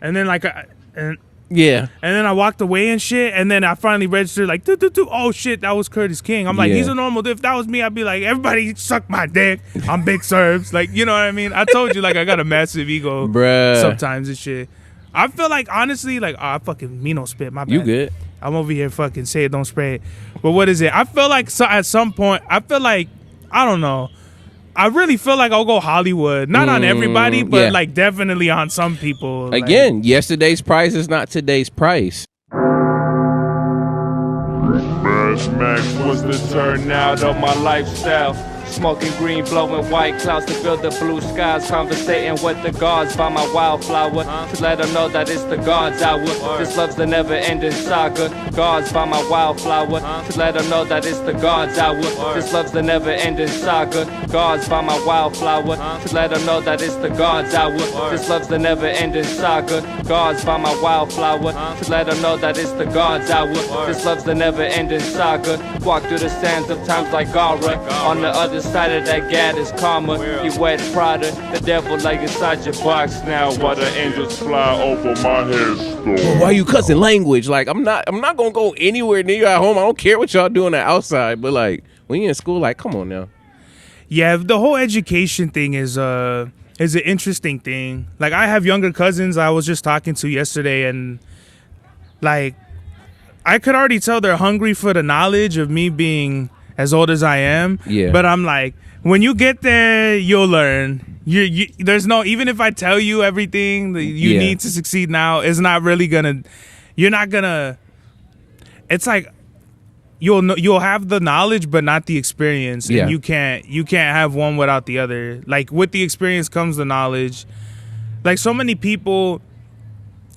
And then like And then I walked away and shit, and then I finally registered like, oh shit, that was Curtis King. I'm like, he's a normal dude. If that was me, I'd be like, everybody suck my dick. I'm Big Serbs. Like, you know what I mean? I told you, like, I got a massive ego Bruh. sometimes and shit. I feel like, honestly, like, I fucking me no spit. My bad. You good. I'm over here fucking say it, don't spray it. But what is it? I feel like at some point, I don't know. I really feel like I'll go Hollywood. Not on everybody, but like definitely on some people. Again, like, yesterday's price is not today's price. Mad Max was the turnout of my lifestyle. Smoking green, blowing white clouds to build the blue skies. Conversating with the gods by my wildflower to let them know that it's the God's hour. This love's the never-ending saga. Gods by my wildflower to let them know that it's the God's hour. This love's the never-ending saga. Gods by my wildflower to let them know that it's the God's hour. This love's the never-ending saga. Gods by my wildflower to let them know that it's the God's hour. This love's the never-ending saga. Walk through the sands of times like Gara. On the other side of that gad is karma. You wet Prada, the devil like inside your box now. While the angels fly over my head. Well, why you cussing language? Like I'm not gonna go anywhere near you at home. I don't care what y'all doing outside, but like when you in school, like come on now. Yeah, the whole education thing is an interesting thing. Like I have younger cousins I was just talking to yesterday, and like I could already tell they're hungry for the knowledge of me being as old as I am. Yeah. But I'm like, when you get there, you'll learn. There's no, even if I tell you everything that you need to succeed now, it's not really gonna. You're not gonna. It's like you'll have the knowledge, but not the experience. Yeah. And you can't have one without the other. Like with the experience comes the knowledge. Like so many people,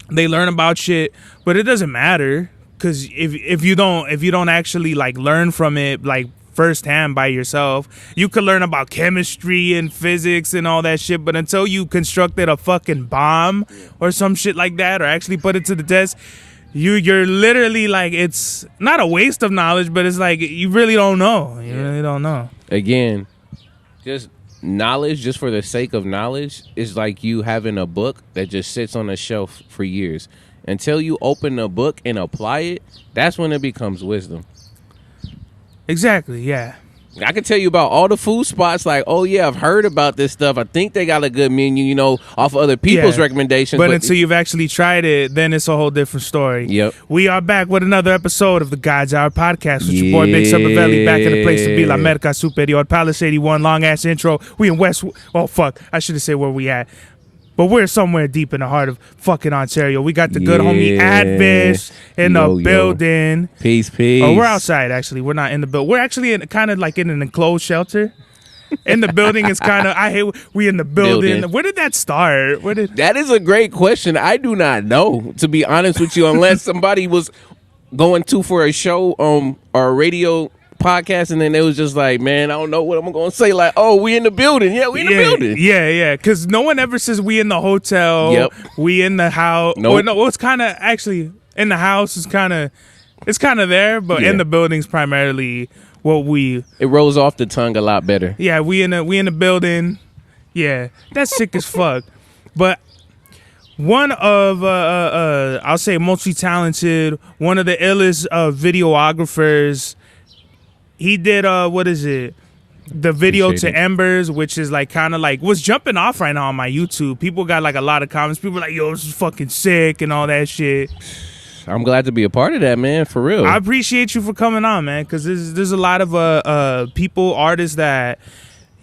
they learn about shit, but it doesn't matter. Because if you don't actually like learn from it like firsthand by yourself, you could learn about chemistry and physics and all that shit, but until you constructed a fucking bomb or some shit like that, or actually put it to the test, you're literally like, it's not a waste of knowledge, but it's like you really don't know. You really don't know. Again, just knowledge just for the sake of knowledge is like you having a book that just sits on a shelf for years. Until you open the book and apply it, that's when it becomes wisdom. Exactly, yeah. I can tell you about all the food spots, like, oh yeah, I've heard about this stuff. I think they got a good menu, you know, off of other people's recommendations. But until you've actually tried it, then it's a whole different story. Yep. We are back with another episode of the God's Hour Podcast with your boy Big Sabavelli, back in the place to be, La Merca Superior, Palace 81, long ass intro. We in West. Oh fuck, I should have said where we at. But we're somewhere deep in the heart of fucking Ontario. We got the good homie ADVISS in the building. Peace. Oh, we're outside, actually. We're not in the building. We're actually kind of like in an enclosed shelter. In the building is kind of, I hate, we in the building. Where did that start? That is a great question. I do not know, to be honest with you, unless somebody was going to for a show or a radio podcast, and then they was just like, man, I don't know what I'm gonna say. Like, oh, we in the building. Yeah, we in the building. Yeah. Because no one ever says we in the hotel. Yep. We in the house. Nope. No, it's kind of actually in the house is kind of, it's kind of there, but in the building's primarily what we. It rolls off the tongue a lot better. Yeah, we in the building. Yeah, that's sick as fuck. But one of I'll say multi-talented, one of the illest videographers. He did what is it? The video to Embers, which is like kind of like what's jumping off right now on my YouTube. People got like a lot of comments. People are like, yo, this is fucking sick and all that shit. I'm glad to be a part of that, man, for real. I appreciate you for coming on, man, because there's a lot of people, artists that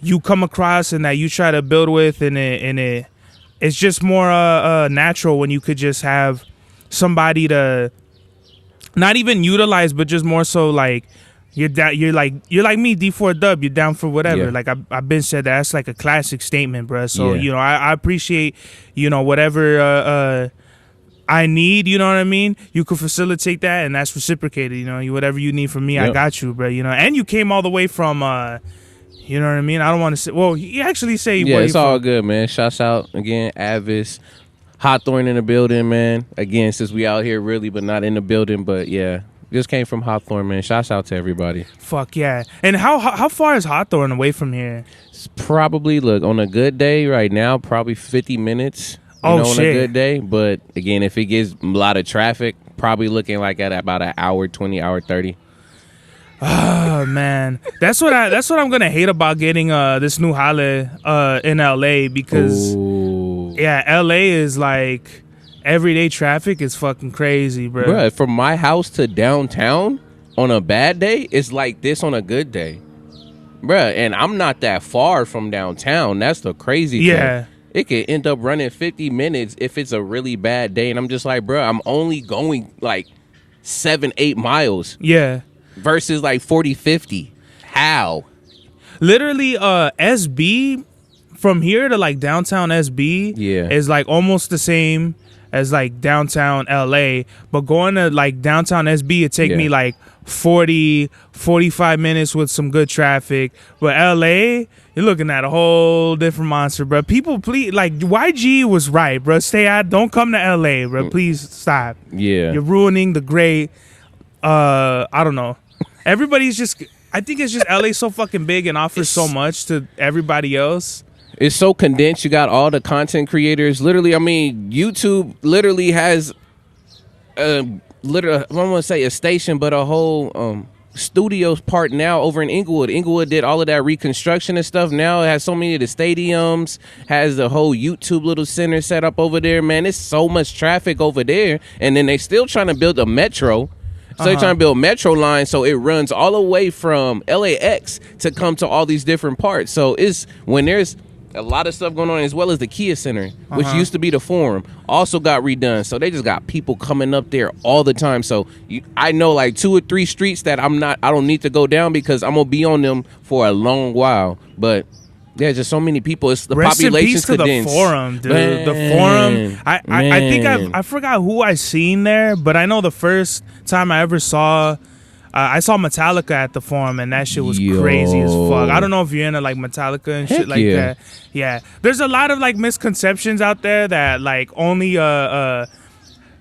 you come across and that you try to build with, and it's just more natural when you could just have somebody to not even utilize, but just more so like you're like me, D4 Dub. You're down for whatever. Yeah. Like I've been said that's like a classic statement, bro. So you know I appreciate whatever I need. You know what I mean? You could facilitate that, and that's reciprocated. You know, whatever you need from me, I got you, bro. You know, and you came all the way from. You know what I mean? I don't want to say. Well, you actually say. Yeah, it's all good, man. Shouts out again, ADVISS, Hawthorne in the building, man. Again, since we out here really, but not in the building, but yeah. Just came from Hawthorne, man. Shouts out to everybody. Fuck yeah. And how far is Hawthorne away from here? It's probably, look, on a good day right now, probably 50 minutes. on shit. a good day. But again, if it gets a lot of traffic, probably looking like at about an hour 20, hour 30. Oh man, that's what I'm gonna hate about getting this new Halle in LA because LA is like everyday traffic is fucking crazy, bro. Bruh, from my house to downtown on a bad day, it's like this on a good day. Bruh, and I'm not that far from downtown. That's the crazy thing. It could end up running 50 minutes if it's a really bad day. And I'm just like, bruh, I'm only going like 7-8 miles. Yeah. Versus like 40, 50. How? Literally, SB from here to like downtown SB is like almost the same as like downtown LA. But going to like downtown SB, it take me like 45 minutes with some good traffic. But LA, you're looking at a whole different monster, bro. People, please, like YG was right, bro. Don't come to LA, bro. Please stop. Yeah. You're ruining the great, I don't know. Everybody's just, I think it's just LA so fucking big and offers so much to everybody else. It's so condensed. You got all the content creators. Literally, I mean, YouTube literally has I don't want to say a station, but a whole studios part now over in Inglewood. Inglewood did all of that reconstruction and stuff. Now it has so many of the stadiums, has the whole YouTube little center set up over there. Man, it's so much traffic over there. And then they still trying to build a metro. So they're trying to build metro line so it runs all the way from LAX to come to all these different parts. So it's when there's a lot of stuff going on, as well as the Kia Center, which used to be the Forum, also got redone. So they just got people coming up there all the time. So I know like 2 or 3 streets that I don't need to go down because I'm gonna be on them for a long while. But there's just so many people. It's the population's condensed. The Forum, dude. Man, the Forum. I think I forgot who I seen there, but I know the first time I ever saw. I saw Metallica at the Forum, and that shit was crazy as fuck. I don't know if you're into like Metallica and shit like that. Yeah, there's a lot of like misconceptions out there that like only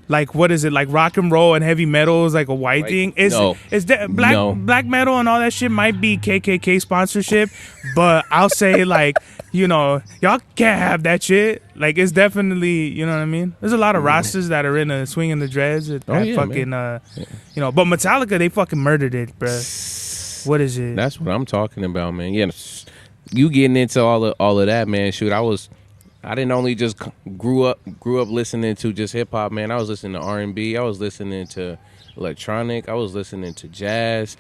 like what is it, like rock and roll and heavy metal is like a white thing. Black metal and all that shit might be KKK sponsorship, but I'll say like, you know, y'all can't have that shit. Like it's definitely, you know what I mean. There's a lot of rosters that are in swinging the dreads at fucking you know, but Metallica, they fucking murdered it, bruh. What is it? That's what I'm talking about, man. Yeah, you getting into all of that, man. Shoot, I didn't only just grew up listening to just hip hop, man. I was listening to R&B. I was listening to electronic. I was listening to jazz,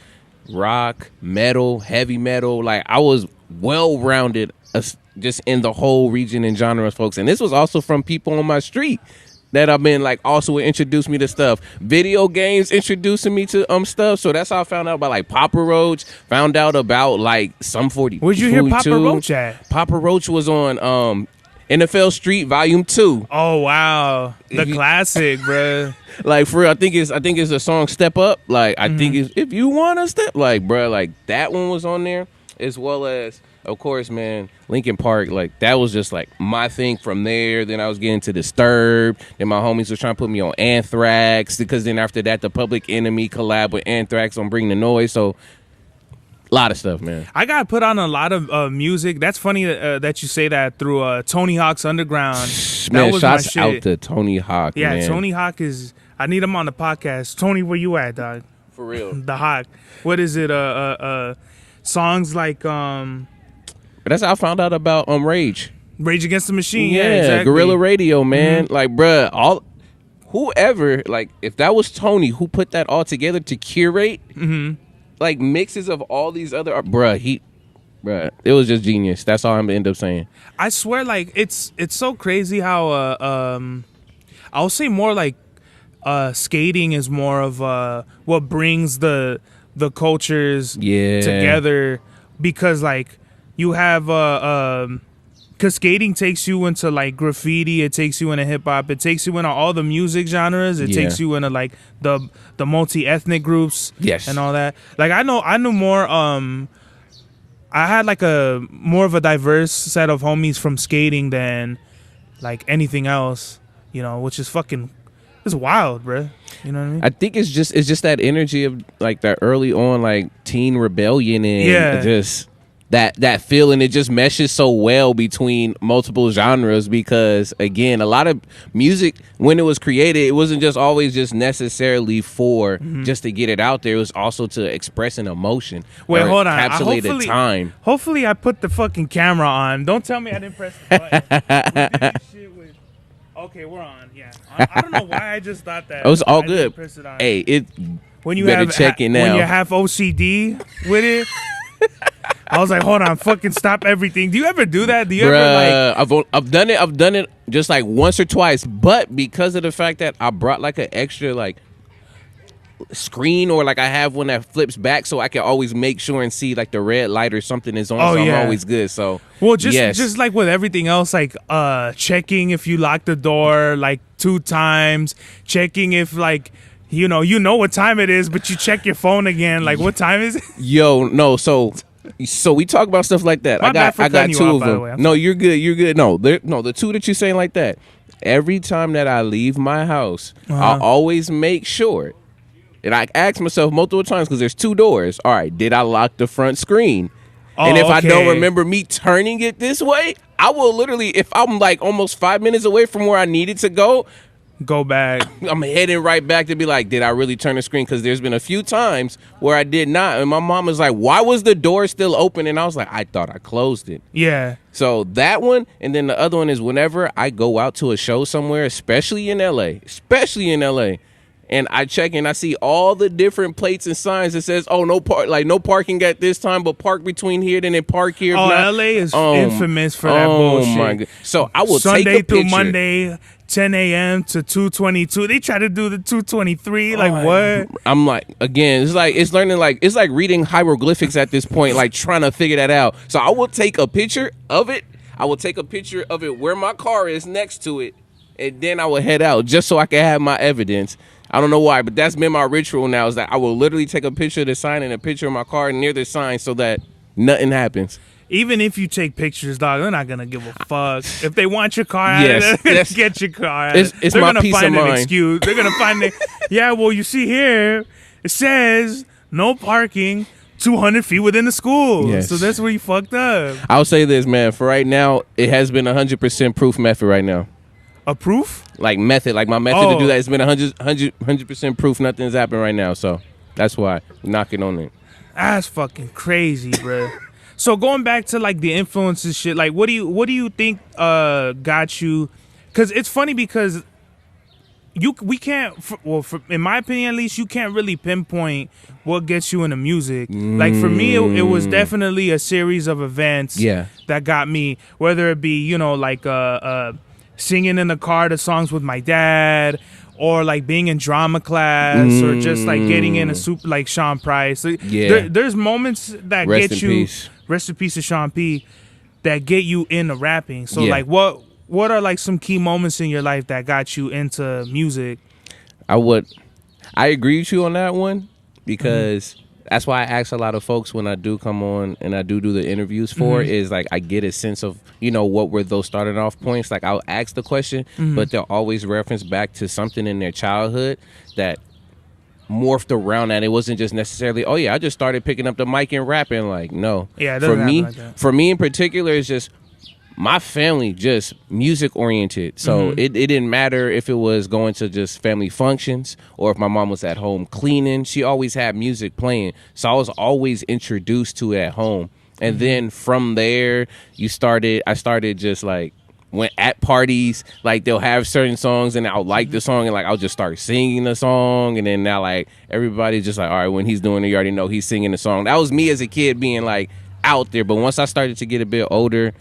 rock, metal, heavy metal. Like I was well-rounded just in the whole region and genres, folks. And this was also from people on my street that I've been like also introduced me to stuff. Video games introducing me to stuff. So that's how I found out about like Papa Roach. Found out about like Sum 40. Where'd you hear Papa Roach at? Papa Roach was on NFL Street Volume 2. Oh wow, the classic, bro. Like for real, I think it's the song Step Up. Like I think it's If You Wanna Step. Like bro, like that one was on there, as well as of course, man, Linkin Park. Like that was just like my thing from there. Then I was getting to Disturbed. Then my homies was trying to put me on Anthrax, because then after that, the Public Enemy collab with Anthrax on Bring the Noise. So a lot of stuff, man. I got put on a lot of music. That's funny that you say that through Tony Hawk's Underground. Man, was shouts my shit. out to Tony Hawk, yeah, man. Tony Hawk is... I need him on the podcast. Tony, where you at, dog? For real. The Hawk. What is it? Songs like... That's how I found out about Rage. Rage Against the Machine, yeah, exactly. Guerrilla Radio, man. Like, bruh, whoever, like, if that was Tony who put that all together to curate... like mixes of all these other bruh, it was just genius. That's all I'm gonna end up saying. I swear, like it's so crazy how I'll say more like skating is more of what brings the cultures together, because like you have because skating takes you into like graffiti, it takes you into hip hop, it takes you into all the music genres, it takes you into like the multi-ethnic groups, and all that. Like I knew more. I had like a more of a diverse set of homies from skating than like anything else, you know, which is fucking, it's wild, bro. You know what I mean? I think it's just that energy of like that early on like teen rebellion and just. that feel, and it just meshes so well between multiple genres because again, a lot of music when it was created, it wasn't just always just necessarily for just to get it out there. It was also to express an emotion. Wait, hold on. Encapsulate a time. Hopefully I put the fucking camera on. Don't tell me I didn't press the button. Okay, we're on. Yeah. I don't know why I just thought that. It was all I good. press it on. Hey, when you better have check it now. When you have OCD with it. I was like, hold on, fucking stop everything. Do you ever do that? Do you ever like? I've done it. I've done it just like once or twice, but because of the fact that I brought like an extra like screen or like I have one that flips back, so I can always make sure and see like the red light or something is on. I'm always good. So just like with everything else, like checking if you lock the door like 2 times, checking if like. You know what time it is, but you check your phone again. Like, what time is it? Yo, no. So we talk about stuff like that. I got 2 of them. No, you're good. You're good. No, the 2 that you're saying like that. Every time that I leave my house, I always make sure, and I ask myself multiple times because there's 2 doors. All right, did I lock the front screen? And if I don't remember me turning it this way, I will literally, if I'm like almost 5 minutes away from where I needed to go back. I'm heading right back to be like, did I really turn the screen? Because there's been a few times where I did not. And my mom was like, why was the door still open? And I was like, I thought I closed it. Yeah. So that one. And then the other one is whenever I go out to a show somewhere, especially in LA, and I check and I see all the different plates and signs that says, oh, no parking at this time, but park between here, then park here. Oh, LA is infamous for that bullshit. Oh, my God. So I will Sunday take a through picture. Monday, 10 a.m. to 2:22. They try to do the 2:23. Like, what? I'm like, again, it's like reading hieroglyphics at this point, like trying to figure that out. So I will take a picture of it. I will take a picture of it where my car is next to it, and then I will head out just so I can have my evidence. I don't know why, but that's been my ritual now, is that I will literally take a picture of the sign and a picture of my car near the sign so that nothing happens. Even if you take pictures, dog, they're not gonna give a fuck. If they want your car out, get your car out. It's they're my gonna peace find of an mind. excuse. They're gonna find it. Yeah, well, you see here, it says no parking 200 feet within the school. Yes. So that's where you fucked up. I'll say this, man. For right now, it has been 100% proof method right now. A proof? Like method, like my method to do that. It's been 100% proof. Nothing's happened right now, so that's why knocking on it. That's fucking crazy, bro. So going back to like the influences shit, like what do you think got you? Because it's funny because we can't. In my opinion, at least, you can't really pinpoint what gets you into music. Like for me, it was definitely a series of events that got me. Whether it be like singing in the car to songs with my dad, or like being in drama class, or just like getting in a soup like Sean Price. There's moments that get you. Peace. Rest in peace to Sean P. That get you into rapping. So like, what are like some key moments in your life that got you into music? I agree with you on that one because that's why I ask a lot of folks when I do come on and I do the interviews for is like I get a sense of what were those starting off points. Like I'll ask the question, but they'll always reference back to something in their childhood that morphed around that. It wasn't just necessarily, oh yeah, I just started picking up the mic and rapping. Like, no. Yeah, it for doesn't me, happen like that. For me in particular, it's just my family just music oriented. So it didn't matter if it was going to just family functions or if my mom was at home cleaning. She always had music playing. So I was always introduced to it at home. And then from there, I started just like when at parties, like they'll have certain songs and I'll like the song and like I'll just start singing the song, and then now like everybody's just like, all right, when he's doing it, you already know he's singing the song. That was me as a kid being like out there, but once I started to get a bit older,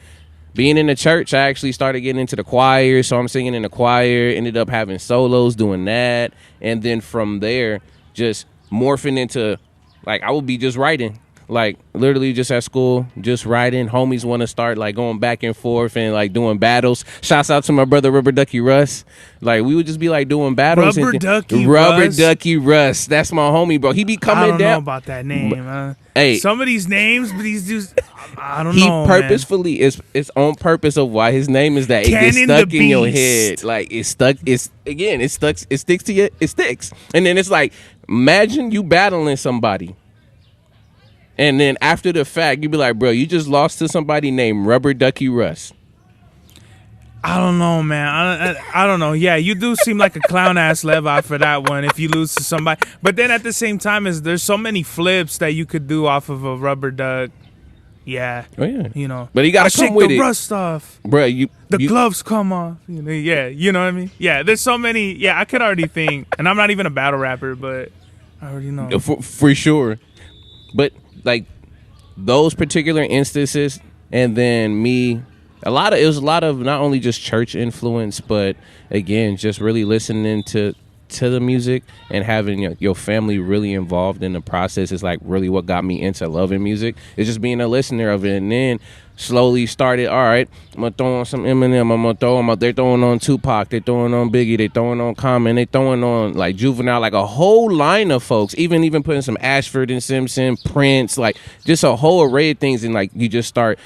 being in the church, I actually started getting into the choir, so I'm singing in the choir, ended up having solos doing that, and then from there just morphing into like I would be just writing. Like literally just at school, just writing. Homies want to start like going back and forth and like doing battles. Shouts out to my brother Rubber Ducky Russ. Like we would just be like doing battles. Rubber Ducky Russ. That's my homie, bro. He be coming down. I don't know about that name. Hey, some of these names, but these dudes, I don't He know. purposefully it's on purpose of why his name is that. It gets stuck in your head. Like it's stuck. It sticks to you. It sticks. And then it's like, imagine you battling somebody. And then after the fact, you be like, bro, you just lost to somebody named Rubber Ducky Russ. I don't know, man. I don't know. Yeah, you do seem like a clown ass Levi for that one if you lose to somebody. But then at the same time, there's so many flips that you could do off of a rubber duck. Yeah. Oh yeah. You know. But you gotta come with it. Shake the rust off. Bro, the gloves come off. You know, yeah. You know what I mean? Yeah. There's so many. Yeah, I could already think. And I'm not even a battle rapper, but I already know. For sure. But like those particular instances, and then me, it was a lot of not only just church influence, but again, just really listening to the music and having your family really involved in the process is like really what got me into loving music. It's just being a listener of it, and then slowly started, all right, I'm gonna throw on some Eminem, they're throwing on Tupac, they're throwing on Biggie, they're throwing on Common, they're throwing on like Juvenile, like a whole line of folks, even putting some Ashford and Simpson, Prince, like just a whole array of things, and like you just start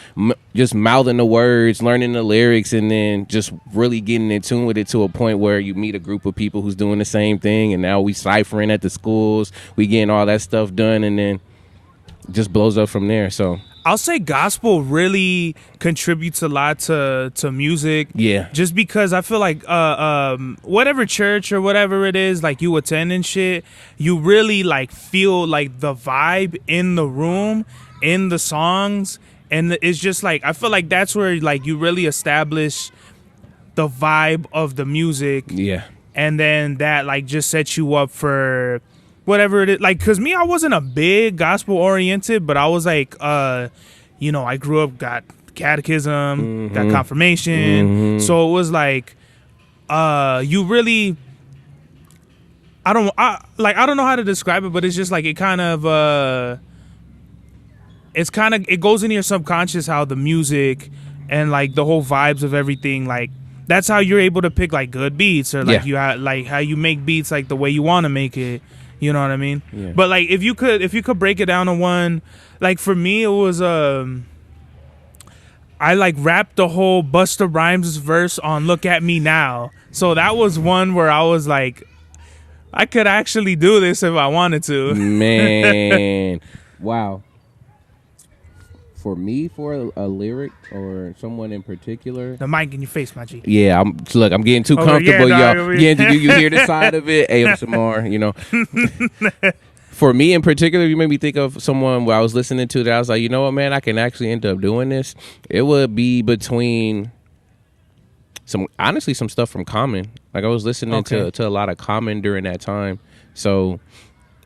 just mouthing the words, learning the lyrics, and then just really getting in tune with it to a point where you meet a group of people who's doing the same thing, and now we ciphering at the schools, we getting all that stuff done, and then it just blows up from there. So I'll say gospel really contributes a lot to music. Yeah. Just because I feel like whatever church or whatever it is like you attend and shit, you really like feel like the vibe in the room, in the songs, and it's just like I feel like that's where like you really establish the vibe of the music. Yeah. And then that like just sets you up for whatever it is, like, cause me, I wasn't a big gospel oriented, but I was like, I grew up, got catechism, got confirmation, so it was like, you really, I don't know how to describe it, but it's just like it kind of, it goes into your subconscious how the music and like the whole vibes of everything, like that's how you're able to pick like good beats or like like how you make beats like the way you want to make it. You know what I mean? Yeah. But like if you could break it down to one, like for me it was I like rapped the whole Busta Rhymes verse on Look at Me Now. So that was one where I was like, I could actually do this if I wanted to. Man. Wow. For me, for a lyric or someone in particular, the mic in your face, my G. Yeah, I'm getting too comfortable, y'all. You hear the side of it, ASMR, For me in particular, you made me think of someone where I was listening to that I was like, you know what, man, I can actually end up doing this. It would be between some stuff from Common. Like I was listening to a lot of Common during that time. So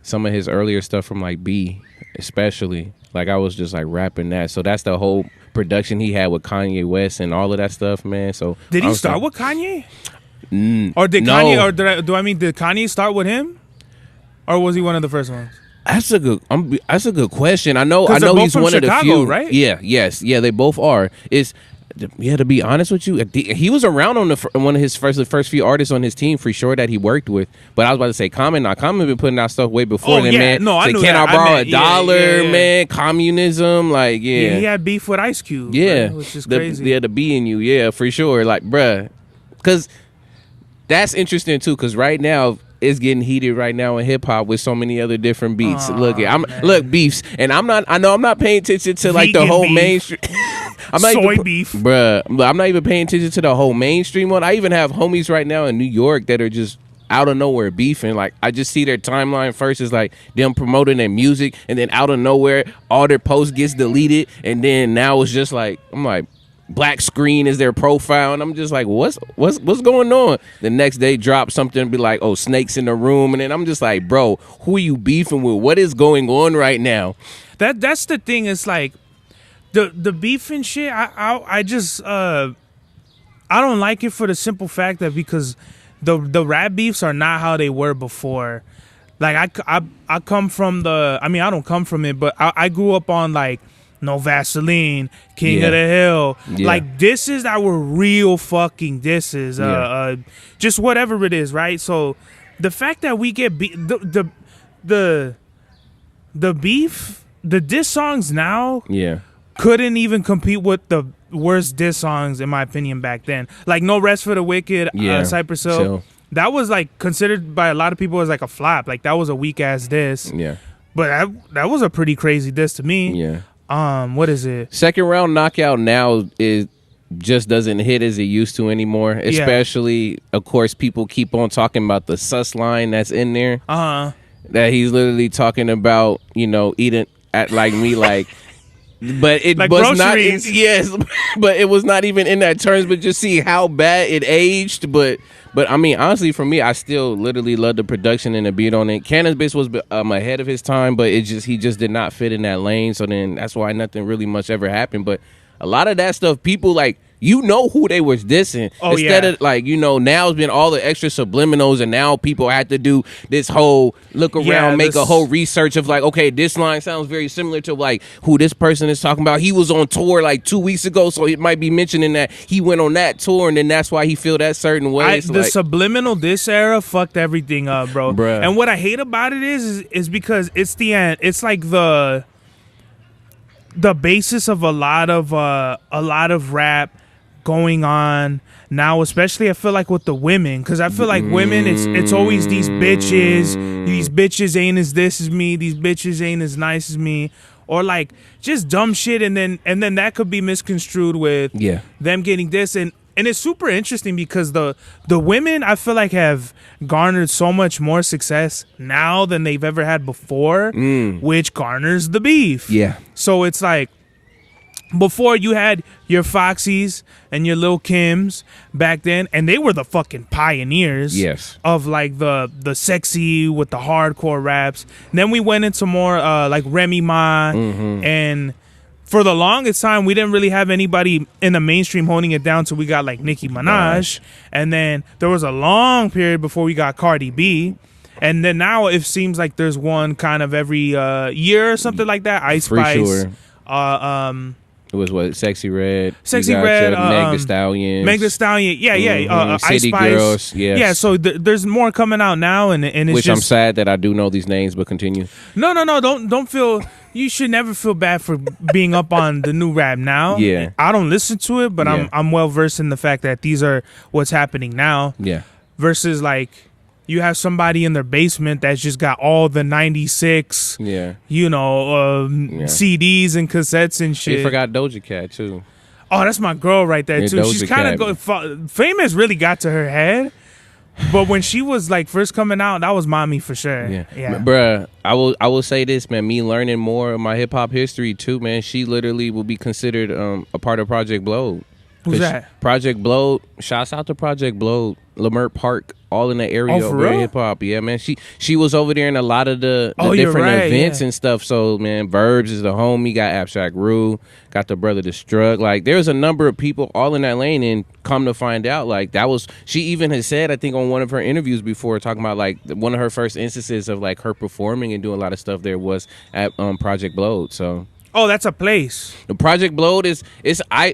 some of his earlier stuff from like B, especially. Like I was just like rapping that. So that's the whole production he had with Kanye West and all of that stuff, man. So did he start with Kanye? Or did Kanye? Or did Kanye start with him? Or was he one of the first ones? That's a good question. I know he's one Chicago, of the few, right? Yeah, yes, yeah, they both are. To be honest with you, he was around on one of the first few artists on his team for sure that he worked with. But I was about to say Common. Now Common been putting out stuff way before then, man. No, I knew Can that. I borrow $1, man? Communism, like he had beef with Ice Cube. Yeah, which is crazy. The B in you, yeah, for sure. Like, bruh, because that's interesting too. Because right now it's getting heated right now in hip hop with so many other different beats. Look beefs, and I'm not paying attention to like the whole mainstream. Beef, bruh. I'm not even paying attention to the whole mainstream one. I even have homies right now in New York that are just out of nowhere beefing. Like I just see their timeline first is like them promoting their music, and then out of nowhere all their posts gets deleted, and then now it's just like I'm like black screen is their profile, and I'm just like what's going on? The next day drop something and be like, oh, snakes in the room, and then I'm just like, bro, who are you beefing with? What is going on right now? That's the thing. It's like the beef and shit. I just I don't like it for the simple fact that because the rap beefs are not how they were before. Like I come from I don't come from it, but I grew up on like No Vaseline, King of the Hill, like disses that were real fucking disses, just whatever it is, right? So the fact that we get the beef, the diss songs now, couldn't even compete with the worst diss songs in my opinion back then. Like No Rest for the Wicked, Cypress Hill. That was like considered by a lot of people as like a flop. Like that was a weak ass diss. Yeah. But that was a pretty crazy diss to me. Yeah. What is it? Second round knockout now is just doesn't hit as it used to anymore. Especially, of course, people keep on talking about the sus line that's in there. That he's literally talking about, eating at like me, like. But it like was groceries. not. Yes, but it was not even in that terms. But just see how bad it aged. But I mean, honestly, for me, I still literally love the production and the beat on it. Cannabis was ahead of his time, but he just did not fit in that lane. So then that's why nothing really much ever happened. But a lot of that stuff, people like. Who they was dissing. Instead of like, now it's been all the extra subliminals, and now people have to do this whole look around, make a whole research of like, okay, this line sounds very similar to like who this person is talking about. He was on tour like 2 weeks ago, so it might be mentioning that he went on that tour, and then that's why he feel that certain way. The subliminal diss era fucked everything up, bro. Bruh. And what I hate about it is because it's the end. It's like the basis of a lot of rap going on now, especially I feel like with the women, because I feel like women, it's always these bitches ain't as this as me, these bitches ain't as nice as me, or like just dumb shit, and then that could be misconstrued with them getting this, and it's super interesting because the women I feel like have garnered so much more success now than they've ever had before, which garners the beef. Yeah. So it's like, before you had your Foxies and your Lil Kims back then, and they were the fucking pioneers of like the sexy with the hardcore raps. And then we went into more like Remy Ma, and for the longest time we didn't really have anybody in the mainstream holding it down till we got like Nicki Minaj, and then there was a long period before we got Cardi B. And then now it seems like there's one kind of every year or something like that. Ice Spice. Sure. It was what? Sexy Red. Sexy Red. Meg Thee Stallion. Meg Thee Stallion. Yeah. Ice City Spice. Girls. Yes. Yeah. So there's more coming out now, and it's which just, I'm sad that I do know these names, but continue. No. Don't feel. You should never feel bad for being up on the new rap now. Yeah. I don't listen to it, but I'm well versed in the fact that these are what's happening now. Yeah. Versus like, you have somebody in their basement that's just got all the 96, CDs and cassettes and shit. They forgot Doja Cat, too. Oh, that's my girl right there, too. Doja She's kind of fame has really got to her head. But when she was like first coming out, that was mommy for sure. Yeah. Bruh, I will say this, man. Me learning more of my hip hop history, too, man. She literally will be considered a part of Project Blowed. Who's that? Project Blowed. Shouts out to Project Blowed. Lamert Park, all in the area of hip hop. Yeah, man. She was over there in a lot of the different events and stuff. So, man, Verbs is the homie. Got Abstract Rue. Got the brother Destruct. Like, there's a number of people all in that lane, and come to find out, like, that was. She even has said, I think, on one of her interviews before, talking about like one of her first instances of like her performing and doing a lot of stuff there was at Project Blowed. So. Oh, that's a place. The Project Blowed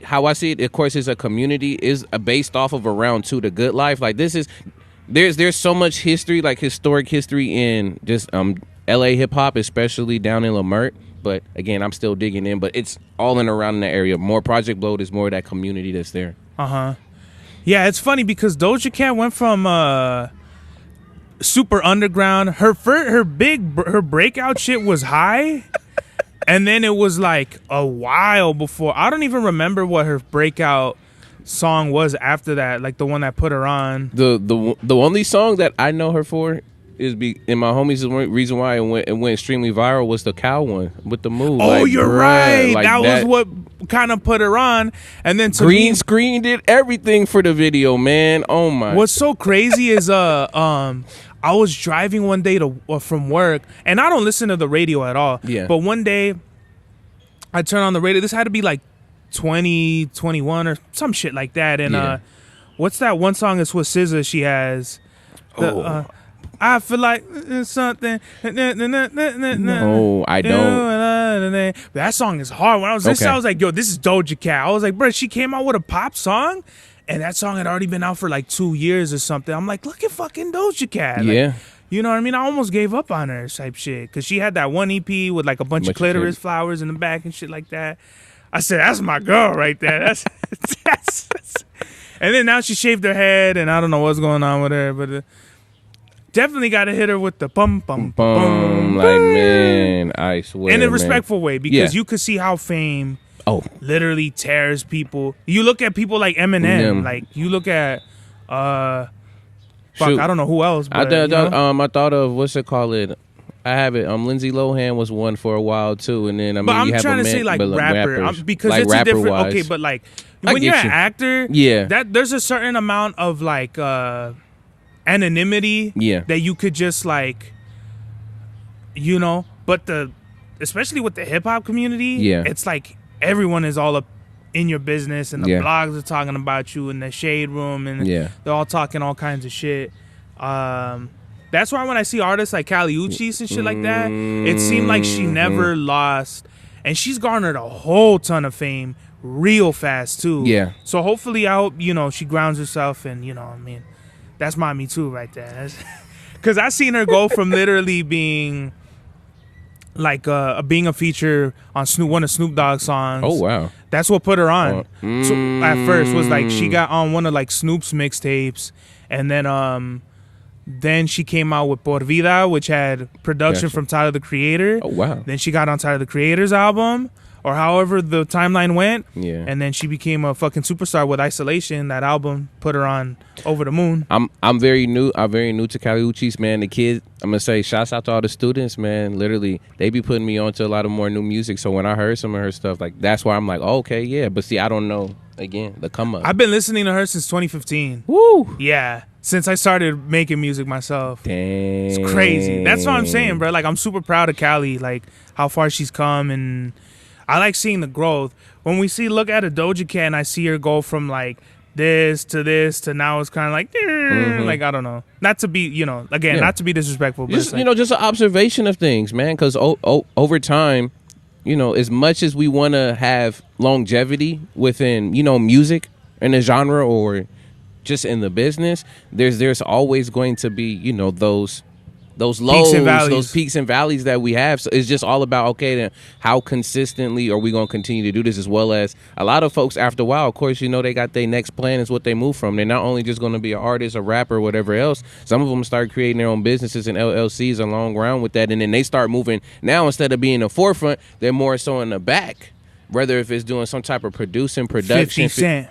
how I see it. Of course, it's a community is based off of around the Good Life. Like this is there's so much history, like historic history in just L.A. hip hop, especially down in Lamert. But again, I'm still digging in. But it's all in around in the area. More Project Blowed is more of that community that's there. Yeah, it's funny because Doja Cat went from super underground. Her breakout shit was high. And then it was like a while before. I don't even remember what her breakout song was after that, like the one that put her on. The only song that I know her for is and my homies, the reason why it went extremely viral was the cow one with the move. Oh, like, you're right. Like that was what kind of put her on. And then green screen did everything for the video, man. Oh my. What's so crazy is I was driving one day from work, and I don't listen to the radio at all. Yeah. But one day, I turned on the radio. This had to be like 2021 or some shit like that. And what's that one song that's with SZA she has? I feel like something. No, I don't. That song is hard. When I was listening, I was like, yo, this is Doja Cat. I was like, bro, she came out with a pop song? And that song had already been out for like 2 years or something. I'm like, look at fucking Doja Cat. Like, yeah. You know what I mean? I almost gave up on her type shit. Because she had that one EP with like a bunch of clitoris flowers in the back and shit like that. I said, that's my girl right there. That's And then now she shaved her head and I don't know what's going on with her. But definitely got to hit her with the bum bum Boom, like man, I swear, in a man. respectful way, because you could see how fame literally tears people. You look at people like Eminem, like you look at I don't know who else. But, I thought of what's it called? I have it. Lindsay Lohan was one for a while too, and then but I'm you have trying to say like rapper, because like it's a different. Wise. Okay, but like when you're an actor, that there's a certain amount of like anonymity, that you could just like, but especially with the hip hop community, it's like everyone is all up in your business, and the blogs are talking about you in the shade room, and they're all talking all kinds of shit. That's why when I see artists like Kali Uchis and shit like that, it seemed like she never lost, and she's garnered a whole ton of fame real fast too. Yeah. So hopefully, I hope she grounds herself, and I mean, that's my Me Too right there. Because I seen her go from literally being like being a feature on one of Snoop Dogg's songs. Oh wow. That's what put her on. So at first was like she got on one of like Snoop's mixtapes, and then she came out with Por Vida, which had production from Tyler the Creator. Oh wow. Then she got on Tyler the Creator's album, or however the timeline went. Yeah. And then she became a fucking superstar with Isolation. That album put her on over the moon. I'm very new to Kali Uchis, man. The kids, I'm gonna say shouts out to all the students, man. Literally, they be putting me on to a lot of more new music. So when I heard some of her stuff, like that's why I'm like, oh, okay, yeah. But see, I don't know again the come up. I've been listening to her since 2015. Woo! Yeah. Since I started making music myself. Dang. It's crazy. That's what I'm saying, bro. Like, I'm super proud of Kali, like, how far she's come, and I like seeing the growth. When we look at a Doja Cat, and I see her go from, like, this to now, it's kind of like, like, I don't know. Not to be, not to be disrespectful. But just, just an observation of things, man, because over time, as much as we want to have longevity within, music and a genre or just in the business, there's always going to be, those lows, those peaks and valleys that we have. So it's just all about, okay, then how consistently are we going to continue to do this, as well as a lot of folks after a while, of course, they got their next plan is what they move from. They're not only just going to be an artist, a rapper, whatever else. Some of them start creating their own businesses and LLCs along around with that. And then they start moving now, instead of being in the forefront, they're more so in the back, whether if it's doing some type of production. 50 Cent.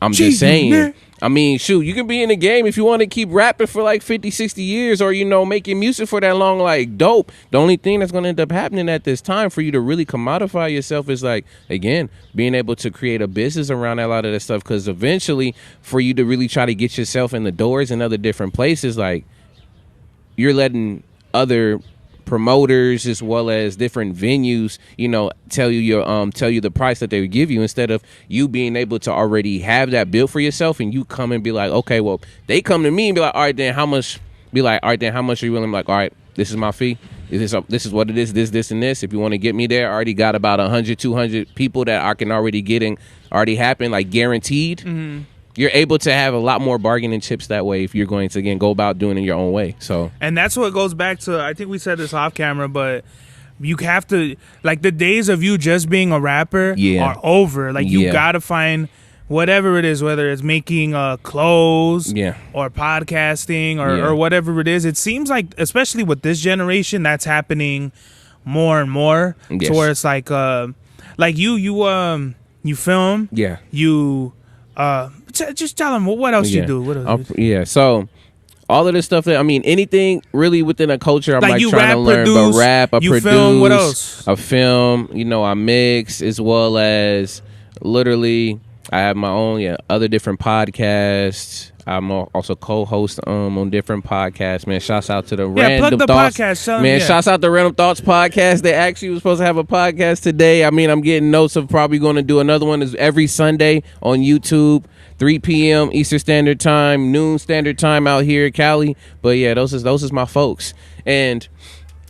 I'm just saying. I mean, shoot, you can be in the game if you want to keep rapping for like 50, 60 years, or, making music for that long, like, dope. The only thing that's going to end up happening at this time for you to really commodify yourself is, like, again, being able to create a business around a lot of that stuff. Because eventually, for you to really try to get yourself in the doors in other different places, like, you're letting other promoters as well as different venues, tell you the price that they would give you, instead of you being able to already have that built for yourself, and you come and be like, okay, well, they come to me and be like, all right, then how much? Be like, all right, then how much are you willing? I'm like, all right, this is my fee. This is what it is. This, and this. If you want to get me there, I already got about 100, 200 people that I can already get and already happen, like guaranteed. Mm-hmm. You're able to have a lot more bargaining chips that way if you're going to, again, go about doing it your own way. So, and that's what goes back to, I think we said this off camera, but you have to, like, the days of you just being a rapper are over. Like, you got to find whatever it is, whether it's making clothes or podcasting or whatever it is. It seems like, especially with this generation, that's happening more and more. Yes. To where it's like you film. Yeah. You... just tell them what else you do. What else so all of this stuff that, anything really within a culture, I'm like trying rap, to learn. Produce, but rap, I produce, film, what else? I film, I mix, as well as literally I have my own other different podcasts. I'm also co-host on different podcasts, man. Shouts out to the Random Thoughts podcast, man. Shouts out to the Random Thoughts podcast. They actually were supposed to have a podcast today. I'm getting notes of probably going to do another one. Is every Sunday on YouTube, 3 p.m. Eastern Standard Time, noon Standard Time out here in Cali. But yeah, those is my folks. And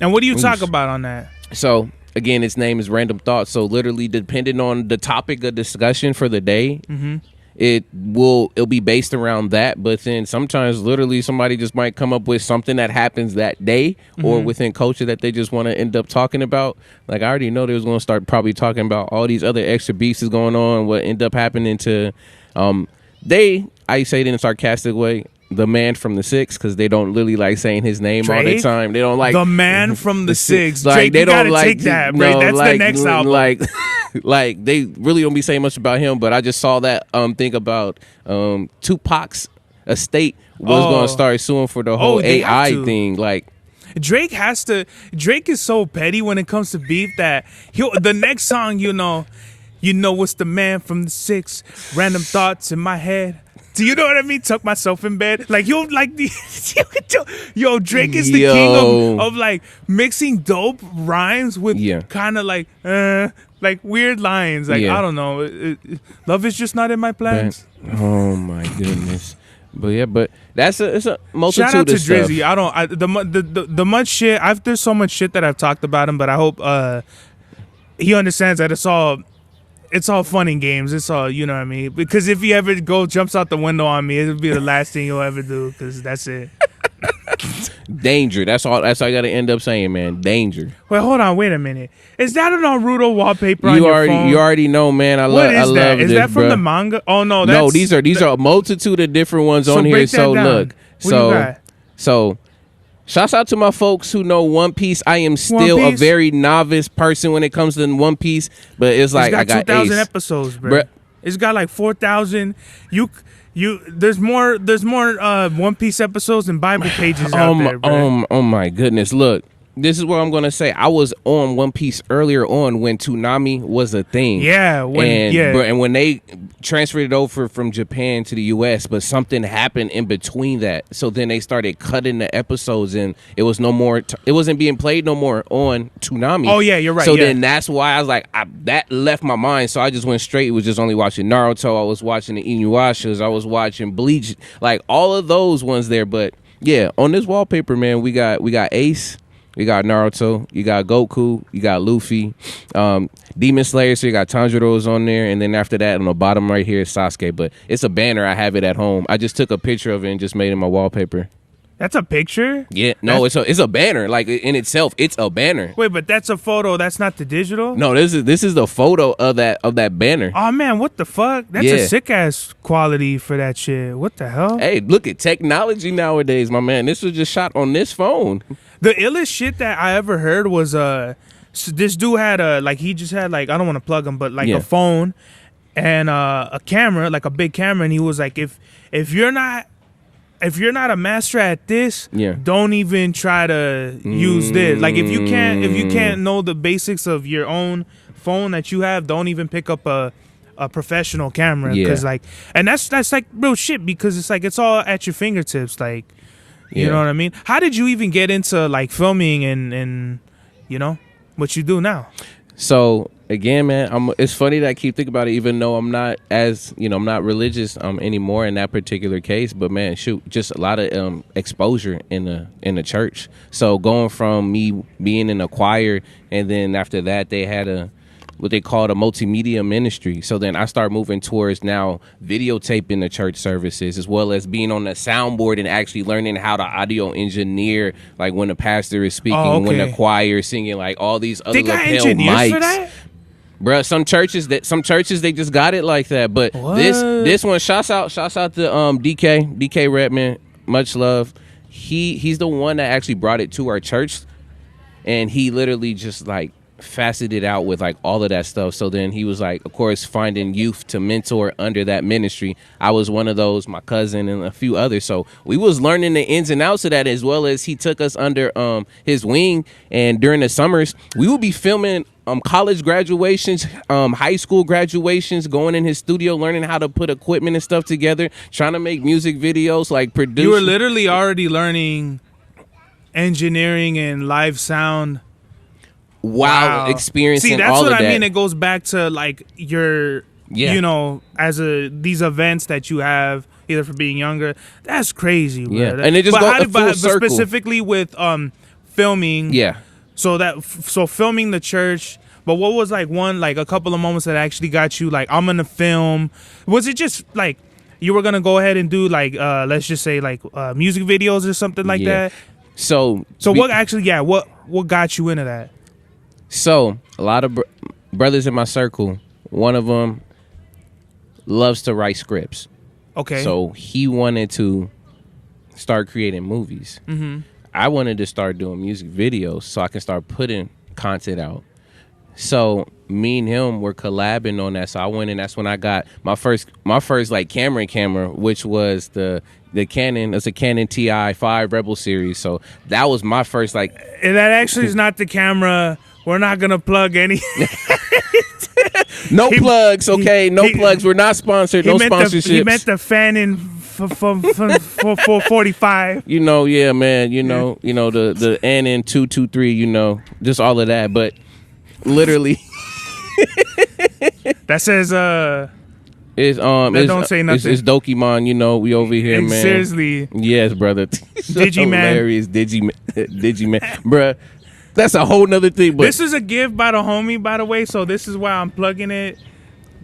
what do you talk about on that? So again, its name is Random Thoughts. So literally, depending on the topic of discussion for the day. Mm-hmm. It'll be based around that, but then sometimes literally somebody just might come up with something that happens that day or within culture that they just want to end up talking about. Like, I already know they was going to start probably talking about all these other extra beats going on, what end up happening to I say it in a sarcastic way, the man from the Six, because they don't really like saying his name all the Drake? time. They don't like The man from the Six. Like Drake, they you don't gotta like take that, bro. That's the next album. Like they really don't be saying much about him. But I just saw that thing about Tupac's estate was going to start suing for the whole AI thing. Like Drake has to. Drake is so petty when it comes to beef that the next song, you know what's the man from the Six. Random thoughts in my head. Do you know what I mean? Tuck myself in bed. Like yo, like the yo, Drake is the king of like mixing dope rhymes with kind of like weird lines. Like I don't know. Love is just not in my plans. Oh my goodness. But it's a multitude Shout out to of stuff. Drizzy. The much shit. There's so much shit that I've talked about him, but I hope he understands that it's all fun and games. It's all, you know what I mean? Because if he ever jumps out the window on me, it'll be the last thing he'll ever do. Because that's it. Danger. That's all you got to end up saying, man. Danger. Wait, hold on. Wait a minute. Is that an Naruto wallpaper on your phone? You already know, man. I what is love that? Is this, that from bruh. the manga? Oh no, No, these are a multitude of different ones on here. break that So down. look, What do you got? so shouts out to my folks who know One Piece. I am still a very novice person when it comes to One Piece, but it's like I got 2,000 Ace. episodes, bro. It's got like 4,000. There's more One Piece episodes and Bible pages out there, bro. Oh my goodness! Look, this is what I'm gonna say. I was on One Piece earlier on when Toonami was a thing. Yeah, and when they transferred it over from Japan to the US, but something happened in between that. So then they started cutting the episodes, and it was no more. It wasn't being played no more on Toonami. Oh yeah, you're right. So then that's why I was like, that left my mind. So I just went straight. It was just only watching Naruto. I was watching the Inuyashas. I was watching Bleach. Like all of those ones there. But yeah, on this wallpaper, man, we got Ace. You got Naruto, you got Goku, you got Luffy, Demon Slayer, so you got Tanjiro's on there, and then after that, on the bottom right here is Sasuke, but it's a banner. I have it at home. I just took a picture of it and just made it my wallpaper. That's a picture? Yeah, no, it's a banner. Like in itself, it's a banner. Wait, but that's a photo. That's not the digital? No, this is the photo of that banner. Oh man, what the fuck? That's a sick ass quality for that shit. What the hell? Hey, look at technology nowadays, my man. This was just shot on this phone. The illest shit that I ever heard was this dude had he just had I don't want to plug him, but a phone and a camera, like a big camera, and he was like, if you're not a master at this, don't even try to use this. Like if you can't know the basics of your own phone that you have, don't even pick up a professional camera, because and that's like real shit, because it's like it's all at your fingertips, like. You know what I mean? How did you even get into filming and what you do now? So again, man, it's funny that I keep thinking about it, even though I'm not I'm not religious anymore in that particular case. But man, shoot, just a lot of exposure in the church. So going from me being in a choir, and then after that they had what they called a multimedia ministry. So then I start moving towards now videotaping the church services, as well as being on the soundboard and actually learning how to audio engineer, like when the pastor is speaking, when the choir is singing, like all these other lapel mics. For that? Bruh, some churches they just got it like that. But this one, shouts out to DK Redman, much love. He's the one that actually brought it to our church, and he literally just faceted out with all of that stuff. So then he was of course, finding youth to mentor under that ministry. I was one of those, my cousin and a few others. So we was learning the ins and outs of that, as well as he took us under his wing. And during the summers, we would be filming college graduations, high school graduations, going in his studio, learning how to put equipment and stuff together, trying to make music videos, produce. You were literally already learning engineering and live sound. Wow. Experiencing See, that's all what of I that. mean. It goes back to your, as these events that you have, either for being younger. That's crazy, bro. Yeah, and it just goes full circle. Specifically with filming. Yeah. So filming the church. But what was a couple of moments that actually got you I'm gonna film? Was it just you were gonna go ahead and do let's just say music videos or something like that? So what actually what got you into that? So a lot of brothers in my circle, one of them loves to write scripts. Okay. So he wanted to start creating movies. I wanted to start doing music videos so I can start putting content out. So me and him were collabing on that. So I went, and that's when I got my first like camera, which was the Canon. It's a Canon TI-5 Rebel series. So that was my first like. And that actually is not the camera. We're not gonna plug any. No plugs, okay? No plugs. We're not sponsored. No sponsorships. He meant the Fanon for 45. You know, yeah, man. You know the NN 223. You know, just all of that. But literally, that says it's that don't say nothing. It's Dokémon. You know, we over here, man. Seriously, yes, brother. Digiman, hilarious Digiman, bruh. That's a whole nother thing. But this is a gift by the homie, by the way. So this is why I'm plugging it.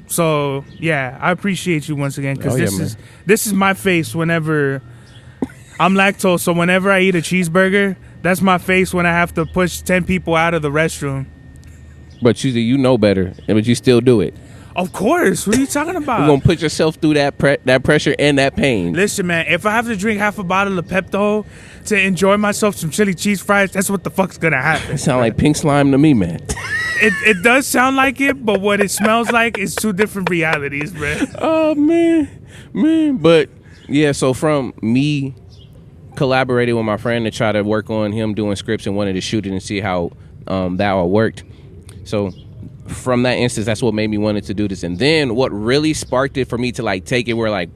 So yeah, I appreciate you once again, because this is my face whenever I'm lactose. So whenever I eat a cheeseburger, that's my face when I have to push 10 people out of the restroom. But you know better, but you still do it. Of course. What are you talking about? You're gonna put yourself through that pressure and that pain. Listen, man, if I have to drink half a bottle of Pepto to enjoy myself some chili cheese fries, that's what the fuck's gonna happen. It sounds like pink slime to me, man. It does sound like it, but what it smells like is two different realities, bro. Oh man. But yeah, so from me collaborating with my friend to try to work on him doing scripts and wanted to shoot it and see how that all worked. So from that instance, that's what made me wanted to do this. And then what really sparked it for me to like take it where like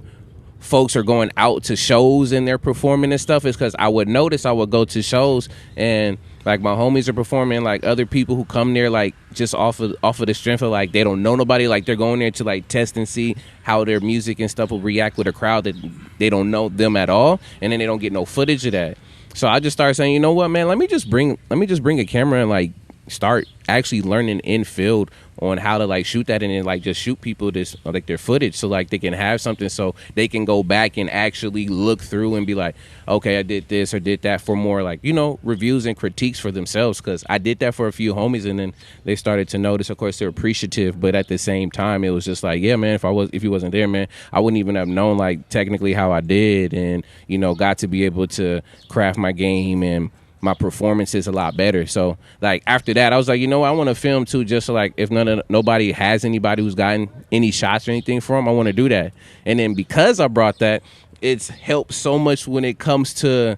folks are going out to shows and they're performing and stuff is because I would go to shows and like my homies are performing, like other people who come there like just off of the strength of like they don't know nobody, like they're going there to like test and see how their music and stuff will react with a crowd that they don't know them at all, and then they don't get no footage of that. So I just started saying, you know what, man, let me just bring a camera and like start actually learning in field on how to like shoot that and then like just shoot people this like their footage so like they can have something so they can go back and actually look through and be like, okay, I did this or did that for more like, you know, reviews and critiques for themselves, because I did that for a few homies and then they started to notice. Of course they're appreciative, but at the same time it was just like, yeah, man, if he wasn't there, man, I wouldn't even have known like technically how I did, and you know, got to be able to craft my game and my performance is a lot better. So like after that I was like, you know, I want to film too, just so, like if nobody has anybody who's gotten any shots or anything from, I want to do that. And then because I brought that, it's helped so much when it comes to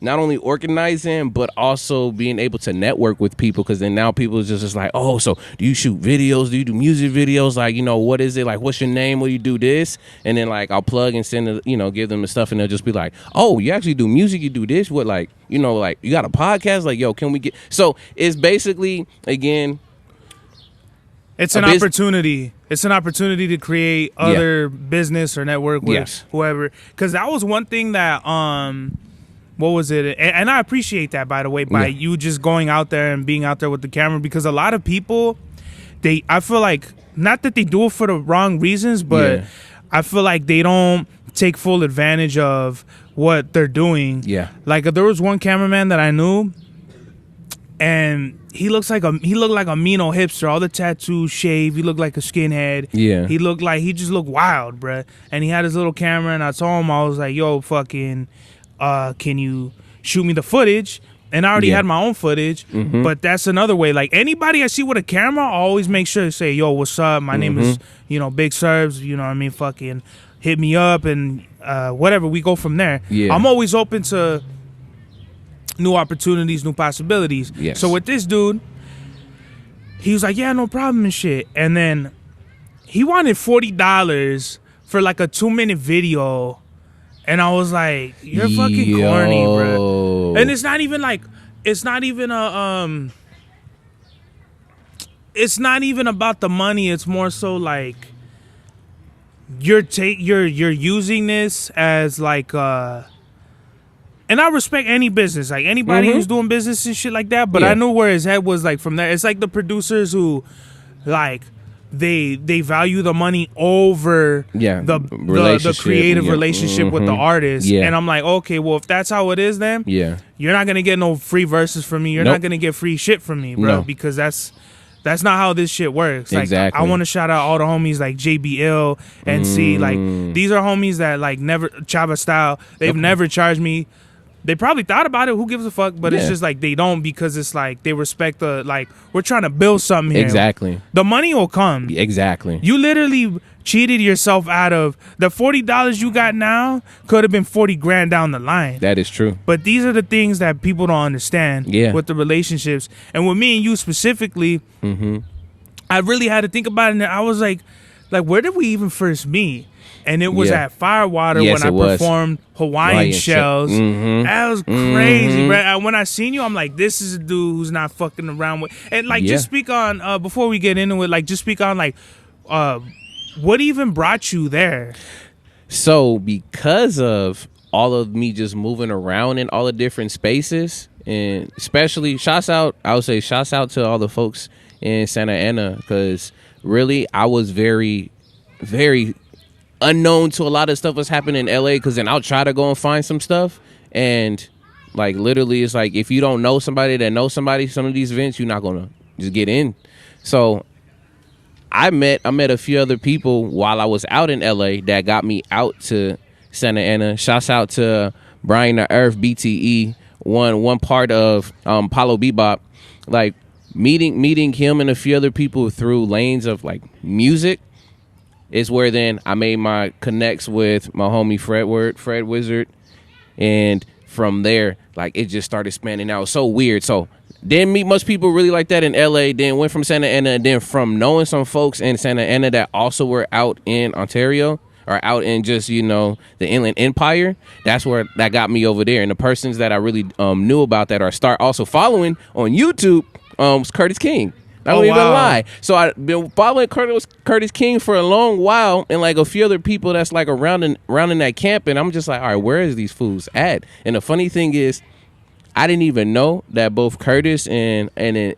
not only organizing but also being able to network with people, because then now people is just like, oh, so do you shoot videos, do you do music videos, like, you know, what is it, like what's your name, will you do this? And then like I'll plug and send you know, give them the stuff and they'll just be like, oh, you actually do music, you do this, what, like, you know, like you got a podcast, like, yo, can we get? So it's basically, again, it's an opportunity. It's an opportunity to create other business or network with whoever, because that was one thing that what was it? And I appreciate that, by the way, by you just going out there and being out there with the camera, because a lot of people, I feel like, not that they do it for the wrong reasons, but I feel like they don't take full advantage of what they're doing. Yeah. Like there was one cameraman that I knew, and he looked like a mean old hipster, all the tattoos, shaved. He looked like a skinhead. Yeah. He just looked wild, bruh. And he had his little camera, and I told him, I was like, yo, fucking, can you shoot me the footage? And I already had my own footage, but that's another way. Like anybody I see with a camera, I always make sure to say, yo, what's up? My name is, you know, Big Serbs, you know what I mean? Fucking hit me up and whatever. We go from there. Yeah. I'm always open to new opportunities, new possibilities. Yes. So with this dude, he was like, yeah, no problem and shit. And then he wanted $40 for like a 2-minute video. And I was like, you're fucking corny, bro. And it's not even about the money. It's more so like you're using this as like and I respect any business, like anybody who's doing business and shit like that, but I knew where his head was like from there. It's like the producers who like they value the money over the creative relationship with the artist. And I'm like, okay, well, if that's how it is, then you're not gonna get no free verses from me. You're not gonna get free shit from me, bro, because that's That's not how this shit works. Like, Exactly. I want to shout out all the homies like JBL and C. Like, these are homies that like never Chava style. They've never charged me. They probably thought about it. Who gives a fuck? But it's just like they don't, because it's like they respect the, like, we're trying to build something here. Exactly. The money will come. Exactly. You literally cheated yourself out of the $40 you got now. Could have been 40 grand down the line. That is true. But these are the things that people don't understand with the relationships. And with me and you specifically, I really had to think about it. And I was like, where did we even first meet? And it was at Firewater when I performed Hawaiian Shells. That was crazy, bro. When I seen you, I'm like, this is a dude who's not fucking around with. And like, just speak on, before we get into it, like, just speak on, like, what even brought you there? So because of all of me just moving around in all the different spaces, and especially I would say shouts out to all the folks in Santa Ana, because really I was very, very unknown to a lot of stuff that's happening in LA, because then I'll try to go and find some stuff, and like literally it's like if you don't know somebody that knows somebody, some of these events you're not gonna just get in. So I met a few other people while I was out in LA that got me out to Santa Ana. Shouts out to Brian the Earth, BTE, one part of Paulo Bebop. Like meeting him and a few other people through lanes of like music is where then I made my connects with my homie Fred Wizard, and from there, like, it just started spanning out. So weird. So didn't meet much people really like that in LA, then went from Santa Ana, and then from knowing some folks in Santa Ana that also were out in Ontario or out in just, you know, the Inland Empire, that's where that got me over there. And the persons that I really knew about that or start also following on YouTube was Curtis King. I don't even lie. So I've been following Curtis King for a long while, and like a few other people that's like around in that camp, and I'm just like, all right, where is these fools at? And the funny thing is, I didn't even know that both Curtis and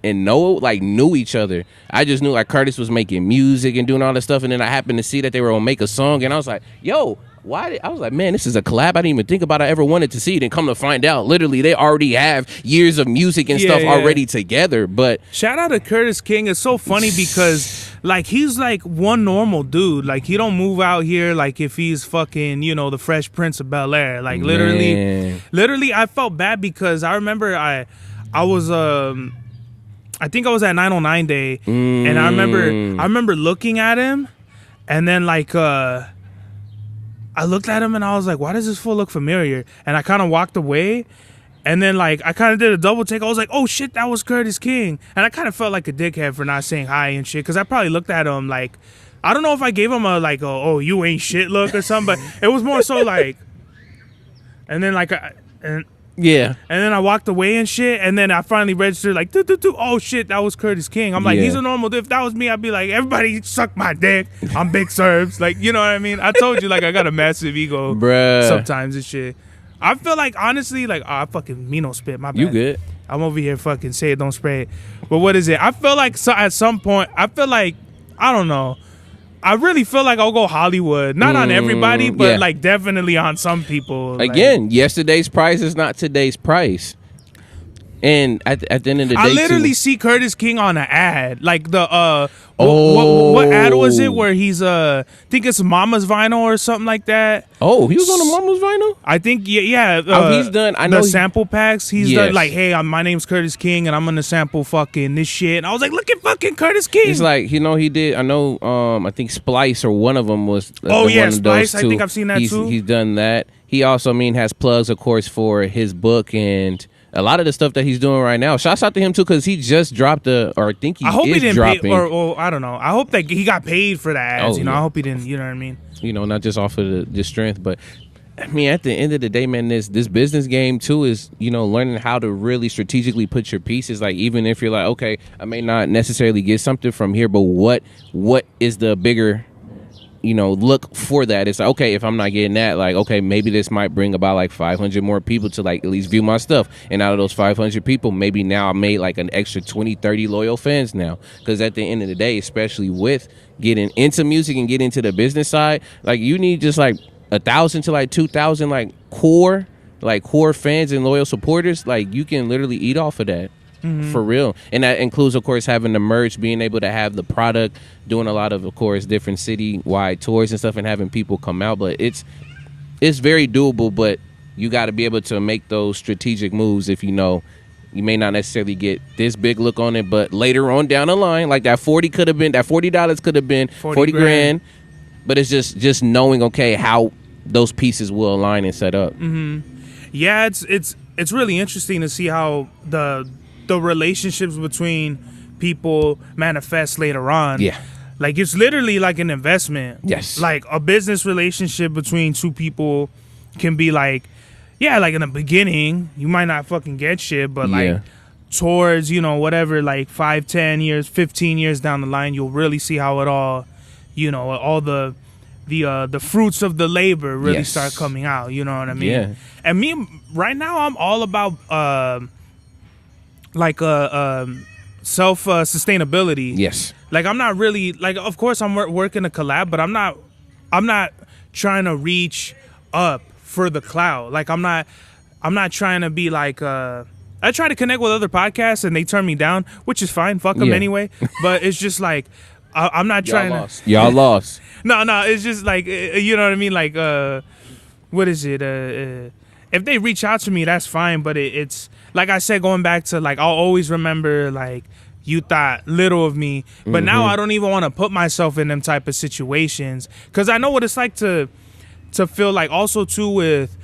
Noah like knew each other. I just knew like Curtis was making music and doing all this stuff, and then I happened to see that they were gonna make a song, and I was like, yo, I was like, man, this is a collab I didn't even think about I ever wanted to see. Then come to find out, literally, they already have years of music and stuff already together. But shout out to Curtis King. It's so funny because like he's like one normal dude. Like he don't move out here like if he's fucking, you know, the Fresh Prince of Bel-Air. Like literally, I felt bad because I remember I was I think I was at 909 Day, and I remember looking at him, and then like I looked at him and I was like, why does this fool look familiar? And I kind of walked away, and then like I kind of did a double take. I was like, oh shit, that was Curtis King. And I kind of felt like a dickhead for not saying hi and shit, because I probably looked at him like, I don't know if I gave him a like oh you ain't shit look or something, but it was more so like, and then like and then I walked away and shit, and then I finally registered like oh shit, that was Curtis King. I'm like, he's a normal dude. If that was me, I'd be like, everybody suck my dick, I'm Big Serbs, like, you know what I mean? I told you, like, I got a massive ego sometimes and shit. I feel like, honestly, like, I fucking me no spit, my bad. You good. I'm over here fucking say it, don't spray it. But what is it? I feel like at some point, I feel like, I don't know, I really feel like I'll go Hollywood. Not on everybody, but like definitely on some people. Again, like, yesterday's price is not today's price. And at the end of the day, I literally see Curtis King on an ad, like the what ad was it where he's I think it's Mama's Vinyl or something like that. Oh, he was on the Mama's Vinyl? I think yeah. He's done. I know the sample packs. He's done like, hey, my name's Curtis King and I'm gonna sample fucking this shit. And I was like, look at fucking Curtis King. It's like, you know, he did. I know. I think Splice or one of them was. Splice. I think I've seen that too. He's done that. He also has plugs, of course, for his book and a lot of the stuff that he's doing right now. Shouts out to him too, because he just dropped I hope he didn't pay, or I don't know. I hope that he got paid for the ads. I hope he didn't. You know what I mean? You know, not just off of the strength, but I mean, at the end of the day, man, this business game too is, you know, learning how to really strategically put your pieces. Like, even if you're like, okay, I may not necessarily get something from here, but what is the bigger, you know, look for that? It's like, okay, if I'm not getting that, like, okay, maybe this might bring about like 500 more people to like at least view my stuff. And out of those 500 people, maybe now I made like an extra 20, 30 loyal fans now. Because at the end of the day, especially with getting into music and getting into the business side, like, you need just like 1,000 to like 2,000 like core fans and loyal supporters. Like, you can literally eat off of that. for real. And that includes, of course, having the merch, being able to have the product, doing a lot of course, different city-wide tours and stuff, and having people come out. But it's very doable, but you got to be able to make those strategic moves if you know you may not necessarily get this big look on it, but later on down the line, like that $40 could have been 40 grand. But it's just knowing, okay, how those pieces will align and set up. Yeah, it's really interesting to see how the relationships between people manifest later on. Yeah. Like, it's literally like an investment. Yes. Like, a business relationship between two people can be like, yeah, like in the beginning, you might not fucking get shit, but like towards, you know, whatever, like 5, 10 years, 15 years down the line, you'll really see how it all, you know, all the fruits of the labor really start coming out. You know what I mean? Yeah. And me, right now, I'm all about self sustainability. Yes. Like, I'm not really, like, of course I'm working a collab, but I'm not trying to reach up for the cloud. Like, I'm not trying to be like I try to connect with other podcasts and they turn me down, which is fine. Fuck them anyway. But it's just like I'm not trying to. Y'all lost. No, it's just like you know what I mean. Like what is it? If they reach out to me, that's fine. But it's like I said, going back to like I'll always remember like you thought little of me, but now I don't even want to put myself in them type of situations because I know what it's like to feel like also too with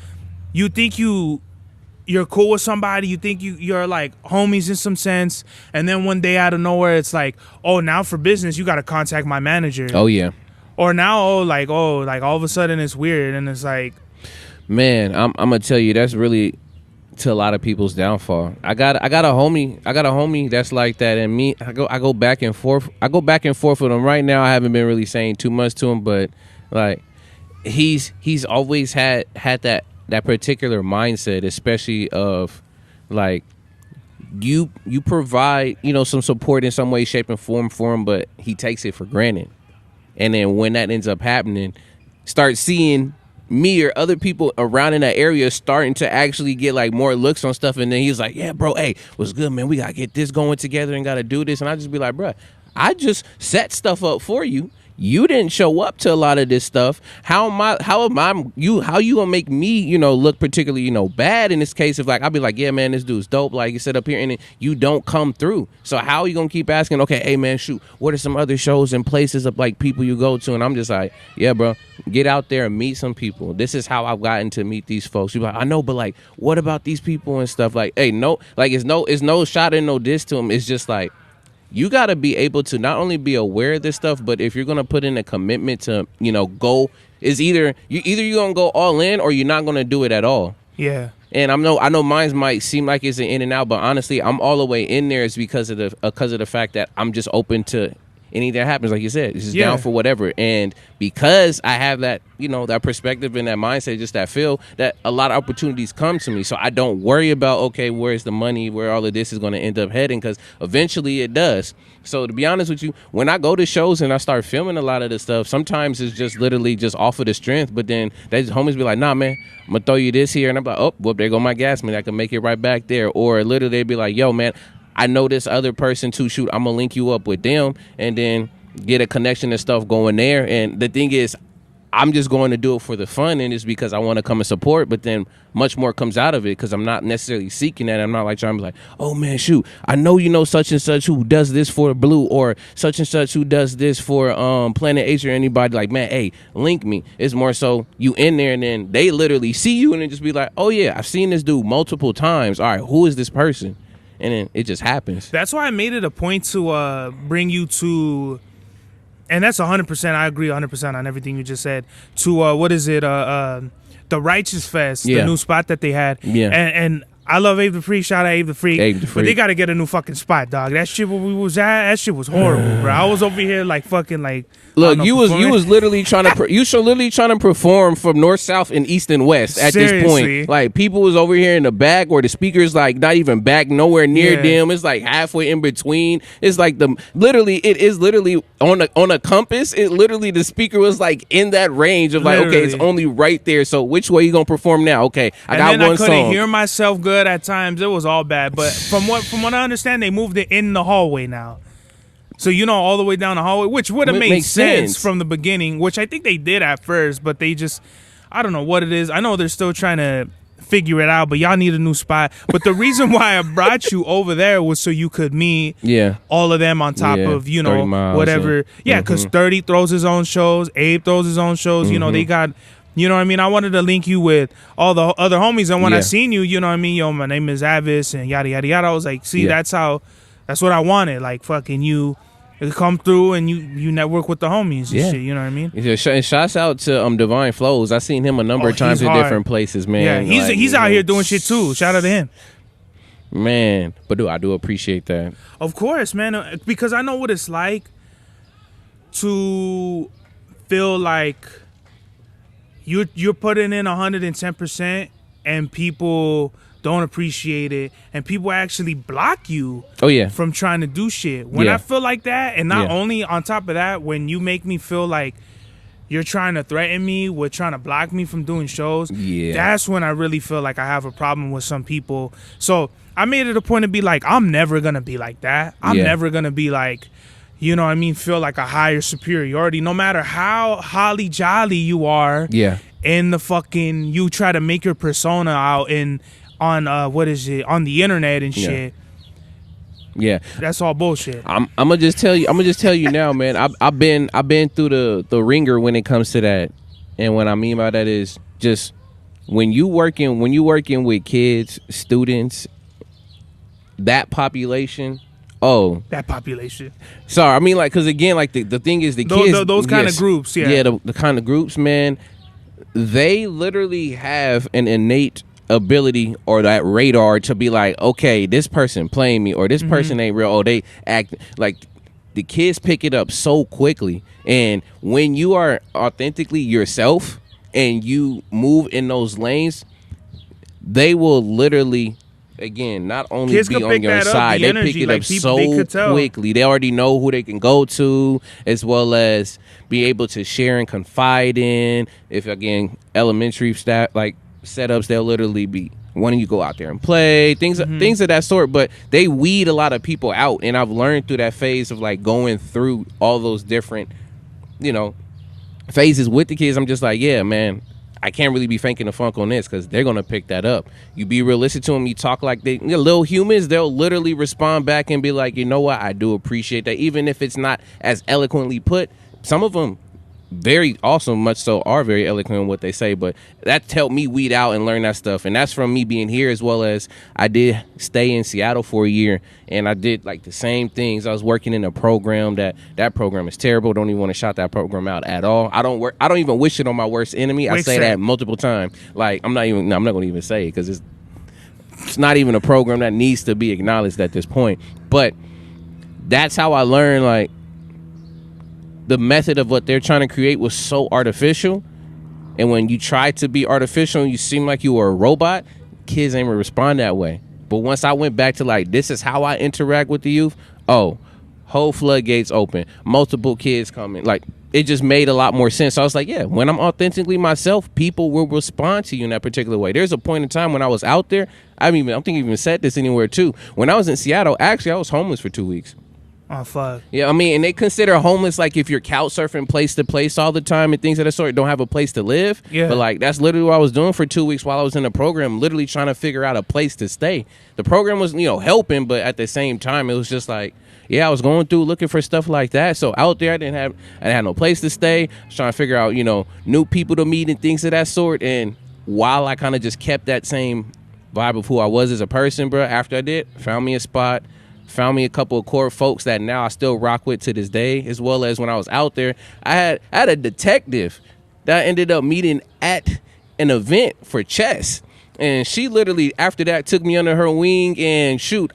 you think you're cool with somebody, you think you're like homies in some sense, and then one day out of nowhere it's like, oh, now for business you got to contact my manager. Oh yeah. Or now like all of a sudden it's weird and it's like, man, I'm gonna tell you that's really to a lot of people's downfall. I got a homie that's like that, and me I go back and forth with him. Right now I haven't been really saying too much to him, but like he's always had that particular mindset, especially of like you provide, you know, some support in some way, shape, and form for him, but he takes it for granted. And then when that ends up happening, start seeing me or other people around in that area starting to actually get like more looks on stuff, and then he's like, yeah, bro, hey, what's good, man? We gotta get this going together and gotta do this. And I just be like, bro, I just set stuff up for you. You didn't show up to a lot of this stuff. How you gonna make me, you know, look particularly, you know, bad in this case? If like I'll be like, yeah, man, this dude's dope, like you said up here, and then you don't come through. So how are you gonna keep asking? Okay, hey man, shoot, what are some other shows and places of like people you go to? And I'm just like, yeah, bro, get out there and meet some people. This is how I've gotten to meet these folks. You like, I know, but like, what about these people and stuff? Like, hey, no, like it's no shot and no diss to them. It's just like, you got to be able to not only be aware of this stuff, but if you're going to put in a commitment to, you know, go, is either you're going to go all in or you're not going to do it at all. yeah. And I know mine might seem like it's an in and out, but honestly, I'm all the way in there is because of the fact that I'm just open to anything that happens. Like you said, it's just down for whatever. And because I have that, you know, that perspective and that mindset, just that feel that a lot of opportunities come to me. So I don't worry about, okay, where's the money, where all of this is going to end up heading, because eventually it does. So to be honest with you, when I go to shows and I start filming a lot of this stuff, sometimes it's just literally just off of the strength. But then they homies be like, nah, man, I'm going to throw you this here. And I'm like, oh, well, there go my gas, man. I can make it right back there. Or literally they'd be like, yo, man, I know this other person too. Shoot, I'm going to link you up with them and then get a connection and stuff going there. And the thing is, I'm just going to do it for the fun, and it's because I want to come and support, but then much more comes out of it because I'm not necessarily seeking that. I'm not like trying to be like, oh man, shoot, I know you know such and such who does this for Blue, or such and such who does this for Planet H, or anybody. Like, man, hey, link me. It's more so you in there and then they literally see you and then just be like, oh yeah, I've seen this dude multiple times. All right, who is this person? And then it just happens. That's why I made it a point to bring you to, and that's 100%. I agree 100% on everything you just said. To what is it? The Righteous Fest, the new spot that they had. Yeah. And I love Abe the Freak. Shout out Abe the Freak. But they got to get a new fucking spot, dog. That shit where we was at, that shit was horrible, bro. I was over here like fucking like. Look, you was literally trying to perform from north, south, and east and west at Seriously. This point. Like people was over here in the back, or the speakers like not even back, nowhere near them. It's like halfway in between. It's like it is literally on a compass. It literally the speaker was like in that range of like, okay, it's only right there. So which way you gonna perform now? Okay, I got one song. I couldn't hear myself good. good at times. It was all bad. But from what I understand, they moved it in the hallway now. So, all the way down the hallway, which would have made sense from the beginning, which I think they did at first, but they just, I don't know what it is. I know they're still trying to figure it out, but y'all need a new spot. But the reason why I brought you over there was so you could meet all of them on top of, whatever. Yeah, because 30 throws his own shows. Abe throws his own shows. They got, what I mean? I wanted to link you with all the other homies. And when I seen you, you know what I mean? Yo, my name is ADVISS and yada, yada, yada. I was like, see, that's what I wanted. Like, fucking you come through and you network with the homies and shit, you know what I mean? And shouts out to Divine Flows. I seen him a number of times in different places, man. Yeah, he's out here doing shit too. Shout out to him. Man, but I do appreciate that. Of course, man, because I know what it's like to feel like you're putting in 110% and people don't appreciate it, and people actually block you from trying to do shit. When I feel like that, and not only on top of that, when you make me feel like you're trying to threaten me with trying to block me from doing shows, that's when I really feel like I have a problem with some people. So I made it a point to be like, I'm never gonna be like that. I'm never gonna be like, you know what I mean, feel like a higher superiority, no matter how holly jolly you are in the fucking, you try to make your persona out on the internet and shit. Yeah, that's all bullshit. I'm gonna just tell you now, man. I've been through the ringer when it comes to that, and what I mean by that is just when you working with kids, students, that population. Oh, that population. Sorry, I mean, like, because again, like the thing is the kids, those kind of groups, the kind of groups, man. They literally have an innate ability or that radar to be like, okay, this person playing me or this person ain't real. Oh, they act like, the kids pick it up so quickly. And when you are authentically yourself and you move in those lanes, they will literally, again, not only kids be on your side, they pick it up so quickly. They already know who they can go to, as well as be able to share and confide in. If, again, elementary staff, like, setups, they'll literally be wanting you to go out there and play things of that sort, but they weed a lot of people out, and I've learned through that phase of like going through all those different phases with the kids. I'm just like, yeah, man, I can't really be faking the funk on this because they're gonna pick that up. You be realistic to them, you talk like they're little humans, they'll literally respond back and be like, you know what, I do appreciate that, even if it's not as eloquently put. Some of them very awesome, much so are very eloquent in what they say, but that's helped me weed out and learn that stuff. And that's from me being here, as well as I did stay in Seattle for a year, and I did like the same things. I was working in a program that program is terrible. Don't even want to shout that program out at all. I don't even wish it on my worst enemy. I say that multiple times. Like, I'm not going to even say it because it's not even a program that needs to be acknowledged at this point. But that's how I learned, like, the method of what they're trying to create was so artificial, and when you try to be artificial and you seem like you were a robot, kids ain't gonna respond that way. But once I went back to like, this is how I interact with the youth, whole floodgates open, multiple kids coming, like, it just made a lot more sense. So I was like, yeah, when I'm authentically myself, people will respond to you in that particular way. There's a point in time when I was out there, I think I even said this anywhere too, when I was in Seattle, actually I was homeless for 2 weeks. Oh, fuck. Yeah, I mean, and they consider homeless like if you're couch surfing place to place all the time and things of that sort, don't have a place to live. Yeah. But like, that's literally what I was doing for 2 weeks while I was in the program, literally trying to figure out a place to stay. The program was, helping, but at the same time, it was just like, yeah, I was going through looking for stuff like that. So out there, I didn't have no place to stay. I was trying to figure out, new people to meet and things of that sort. And while I kind of just kept that same vibe of who I was as a person, bro, after I did, found me a spot. Found me a couple of core folks that now I still rock with to this day, as well as when I was out there, I had a detective that I ended up meeting at an event for chess. And she literally, after that, took me under her wing, and shoot,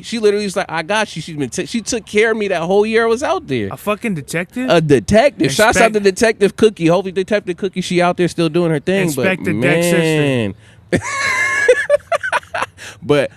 she literally was like, I got you. She took care of me that whole year I was out there. A fucking detective? A detective. Shouts out to Detective Cookie. Hopefully Detective Cookie, she out there still doing her thing. Inspector Dex sister. But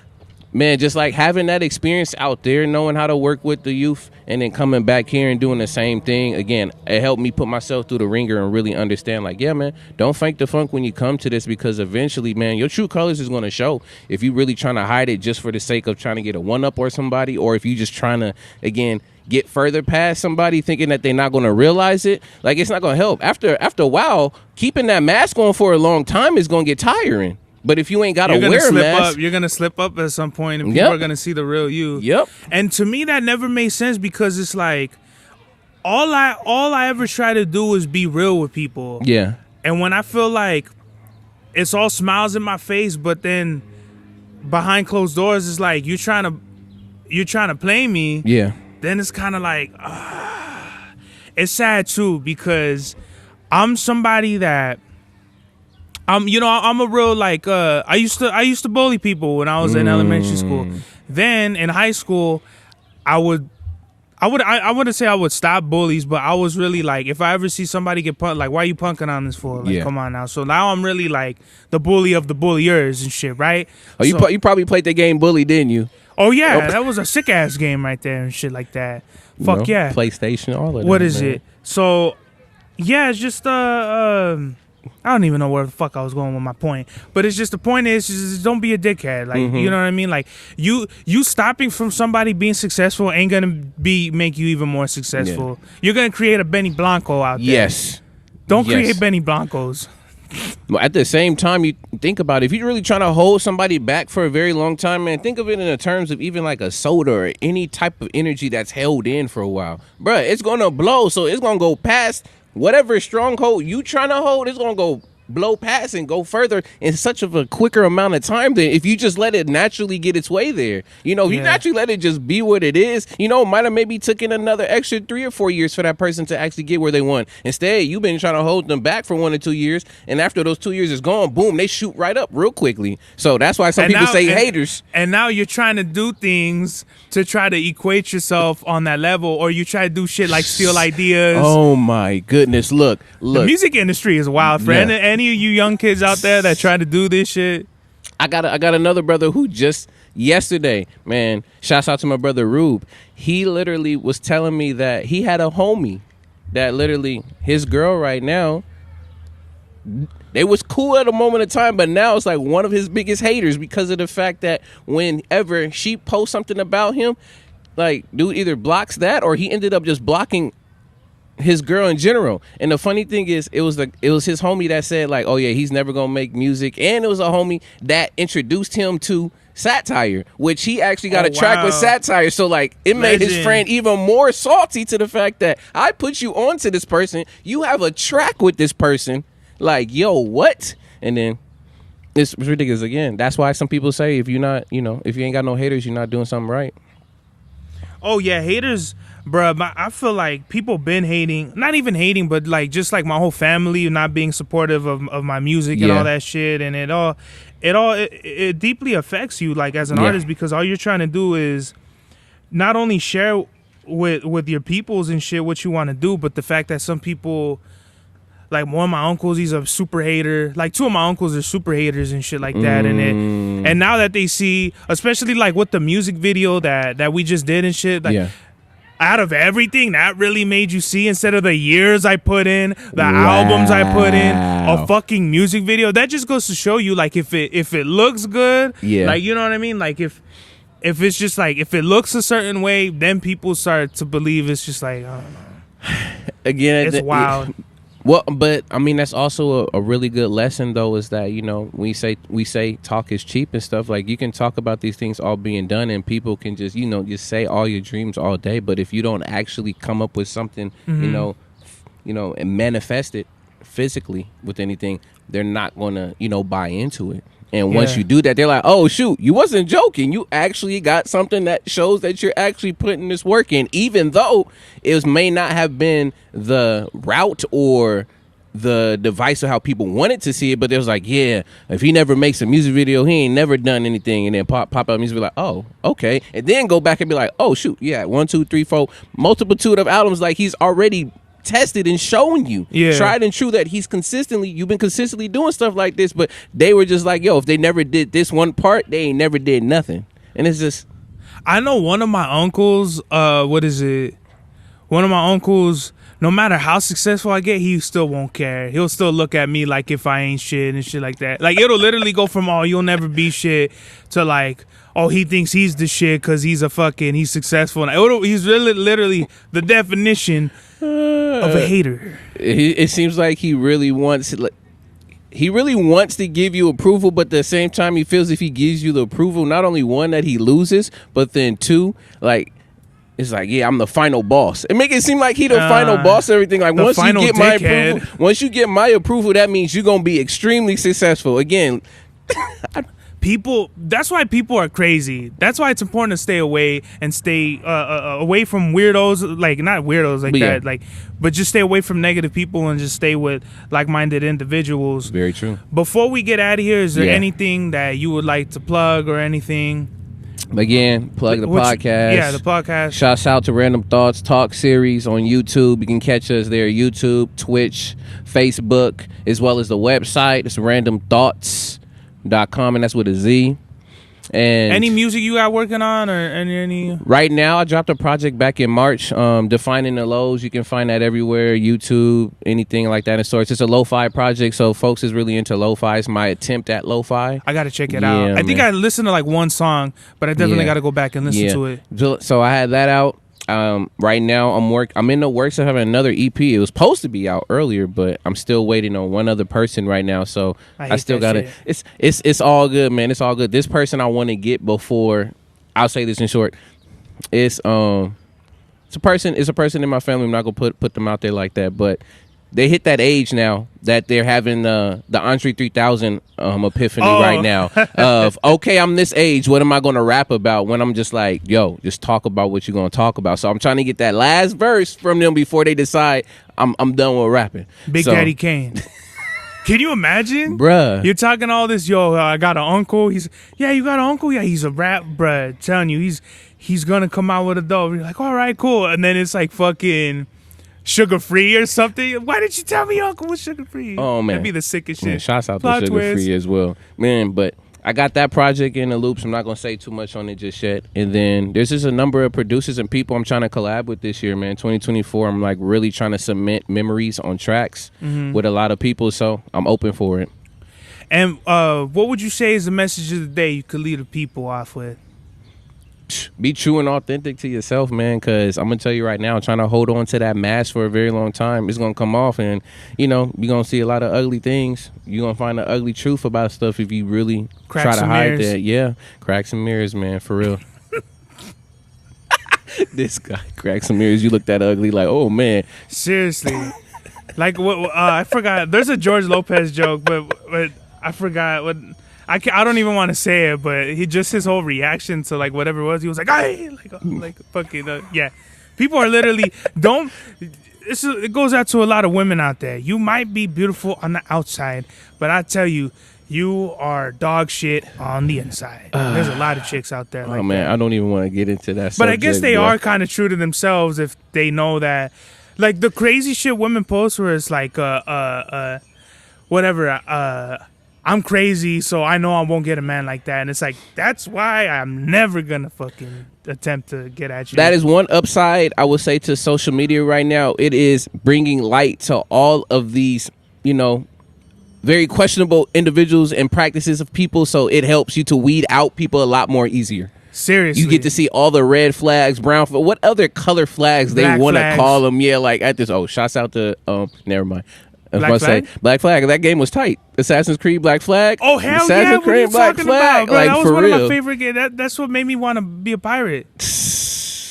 man, just like having that experience out there, knowing how to work with the youth, and then coming back here and doing the same thing again, it helped me put myself through the ringer and really understand, like, yeah, man, don't fake the funk when you come to this, because eventually, man, your true colors is going to show. If you really trying to hide it just for the sake of trying to get a one-up or somebody, or if you just trying to, again, get further past somebody thinking that they're not going to realize it, like, it's not going to help. After a while, keeping that mask on for a long time is going to get tiring. But if you ain't got to wear a mask, you're gonna slip up at some point, and people are gonna see the real you. Yep. And to me, that never made sense, because it's like all I ever try to do is be real with people. Yeah. And when I feel like it's all smiles in my face, but then behind closed doors, it's like you're trying to play me. Yeah. Then it's kind of like it's sad too, because I'm somebody that. I'm a real, like, I used to bully people when I was in elementary school. Then in high school, I wouldn't say I would stop bullies, but I was really like, if I ever see somebody get punked, like, why are you punking on this for? Like, come on now. So now I'm really like the bully of the bulliers and shit, right? Oh, you probably played the game Bully, didn't you? Oh yeah, that was a sick ass game right there and shit like that. Fuck yeah. PlayStation, all of that. What is it? So yeah, it's just I don't even know where the fuck I was going with my point, but it's just, the point is just don't be a dickhead. Like, you know what I mean? Like, you stopping from somebody being successful ain't gonna make you even more successful. Yeah. You're gonna create a Benny Blanco out there. Yes. Don't create Benny Blancos. Well, at the same time, you think about it, if you're really trying to hold somebody back for a very long time, man, think of it in the terms of even like a soda or any type of energy that's held in for a while. Bruh, it's gonna blow, so it's gonna go past whatever stronghold you trying to hold. Is going to go blow past and go further in such of a quicker amount of time than if you just let it naturally get its way there. You know, if you naturally let it just be what it is, you know, might have maybe took in another extra 3 or 4 years for that person to actually get where they want. Instead, you've been trying to hold them back for 1 or 2 years, and after those 2 years is gone, boom, they shoot right up real quickly. So that's why some people say haters. And now you're trying to do things to try to equate yourself on that level, or you try to do shit like steal ideas. Oh my goodness. Look. The music industry is wild, friend. Any of you young kids out there that try to do this shit. I got another brother who just yesterday, man, shouts out to my brother Rube. He literally was telling me that he had a homie that literally, his girl right now, they was cool at a moment of time, but now it's like one of his biggest haters because of the fact that whenever she posts something about him, like, dude either blocks that or he ended up just blocking his girl in general. And the funny thing is, it was his homie that said, like, oh yeah, he's never gonna make music, and it was a homie that introduced him to Satire, which he actually got a track with Satire. So like, it made his friend even more salty to the fact that I put you on to this person, you have a track with this person, like, yo, what? And then it's ridiculous. Again, that's why some people say, if you're not, you know, if you ain't got no haters, you're not doing something right. Oh yeah, haters, bruh. I feel like people been hating, not even hating, but like just like my whole family not being supportive of my music and all that shit, and it deeply affects you, like, as an artist, because all you're trying to do is not only share with your peoples and shit what you want to do, but the fact that some people, like one of my uncles, he's a super hater. Like 2 of my uncles are super haters and shit like that. And now that they see, especially like with the music video that we just did and shit, like out of everything, that really made you see, instead of the years I put in, the albums I put in, a fucking music video. That just goes to show you, like, if it looks good, like, you know what I mean? Like, if it's just like, if it looks a certain way, then people start to believe it's just like, I don't know. Again, it's wild. Well, but I mean, that's also a really good lesson, though, is that, you know, we say talk is cheap and stuff. Like, you can talk about these things all being done, and people can just, you know, just say all your dreams all day. But if you don't actually come up with something, you know, and manifest it physically with anything, they're not gonna, you know, buy into it. And once you do that, they're like, oh, shoot, you wasn't joking. You actually got something that shows that you're actually putting this work in, even though it may not have been the route or the device of how people wanted to see it. But there was like, yeah, if he never makes a music video, he ain't never done anything. And then pop out music, be like, oh, okay. And then go back and be like, oh, shoot, yeah, 1, 2, 3, 4, multitude of albums, like he's already tested and showing you, tried and true, that you've been consistently doing stuff like this. But they were just like, yo, if they never did this one part, they ain't never did nothing. And it's just, I know one of my uncles, what is it? One of my uncles, no matter how successful I get, he still won't care. He'll still look at me like if I ain't shit and shit like that. Like, it'll literally go from, oh, you'll never be shit, to like, oh, he thinks he's the shit because he's he's successful. And he's really literally the definition of a hater. It seems like he really wants to give you approval, but at the same time, he feels if he gives you the approval, not only one, that he loses, but then two, like, it's like, yeah, I'm the final boss. It make it seem like he the final boss of everything. Like, once you get my approval, that means you're gonna be extremely successful. Again, that's why people are crazy. That's why it's important to stay away and stay away from weirdos, like not weirdos like that, like, but just stay away from negative people and just stay with like-minded individuals. Very true. Before we get out of here, is there anything that you would like to plug or anything? Again, plug the podcast. Yeah, the podcast. Shouts out to Random Thoughts Talk Series on YouTube. You can catch us there, YouTube, Twitch, Facebook, as well as the website. It's randomthoughts.com, and that's with a Z. And any music you got working on, or any? Right now, I dropped a project back in March, Defining the Lows. You can find that everywhere, YouTube, anything like that in sorts. It's a lo-fi project, so folks is really into lo-fi. It's my attempt at lo-fi. I got to check it out. I think I listened to like one song, but I definitely got to go back and listen to it. So I had that out. Right now I'm in the works of having another EP. It was supposed to be out earlier, but I'm still waiting on one other person right now. So I still got it. It's all good, man. It's all good. This person I want to get before, I'll say this in short. It's a person in my family. I'm not gonna put them out there like that, but they hit that age now that they're having the Andre 3000 epiphany right now of, okay, I'm this age, what am I going to rap about, when I'm just like, yo, just talk about what you're going to talk about. So I'm trying to get that last verse from them before they decide I'm done with rapping. Big Daddy Kane. Can you imagine? Bruh. You're talking all this, yo, I got an uncle. You got an uncle? Yeah, he's a rap, bruh. Telling you, he's going to come out with a dope. You're like, all right, cool. And then it's like fucking Sugar Free or something. Why didn't you tell me your uncle was Sugar Free? Oh, man. That'd be the sickest shit. Man, shouts out Plot to Sugar twist. Free as well. Man, but I got that project in the loops. I'm not going to say too much on it just yet. And then there's just a number of producers and people I'm trying to collab with this year, man. 2024, I'm like really trying to cement memories on tracks with a lot of people. So I'm open for it. And what would you say is the message of the day you could lead the people off with? Be true and authentic to yourself, man, because I'm going to tell you right now, trying to hold on to that mask for a very long time, it's going to come off, and, you're going to see a lot of ugly things. You're going to find the ugly truth about stuff if you really try to hide that. Yeah, cracks and mirrors, man, for real. This guy, cracks and mirrors, you look that ugly like, oh, man. Seriously. Like, what? I forgot. There's a George Lopez joke, but I forgot what... I don't even want to say it, but his whole reaction to like whatever it was, he was like, "Hey," like fucking yeah. People are literally it goes out to a lot of women out there. You might be beautiful on the outside, but I tell you, you are dog shit on the inside. There's a lot of chicks out there. Oh man, I don't even want to get into that. But I guess they are kind of true to themselves if they know that, like the crazy shit women post where it's like whatever. I'm crazy, so I know I won't get a man like that. And it's like, that's why I'm never going to fucking attempt to get at you. That is one upside, I would say, to social media right now. It is bringing light to all of these, very questionable individuals and practices of people. So it helps you to weed out people a lot more easier. Seriously. You get to see all the red flags, brown flags, what other color flags they want to call them. Yeah, like at this, shouts out to, never mind. Black Flag? Black Flag. That game was tight. Assassin's Creed Black Flag. Oh hell Assassin's Creed Black Flag. Bro, like that was for one real. of my favorite games. That's what made me want to be a pirate.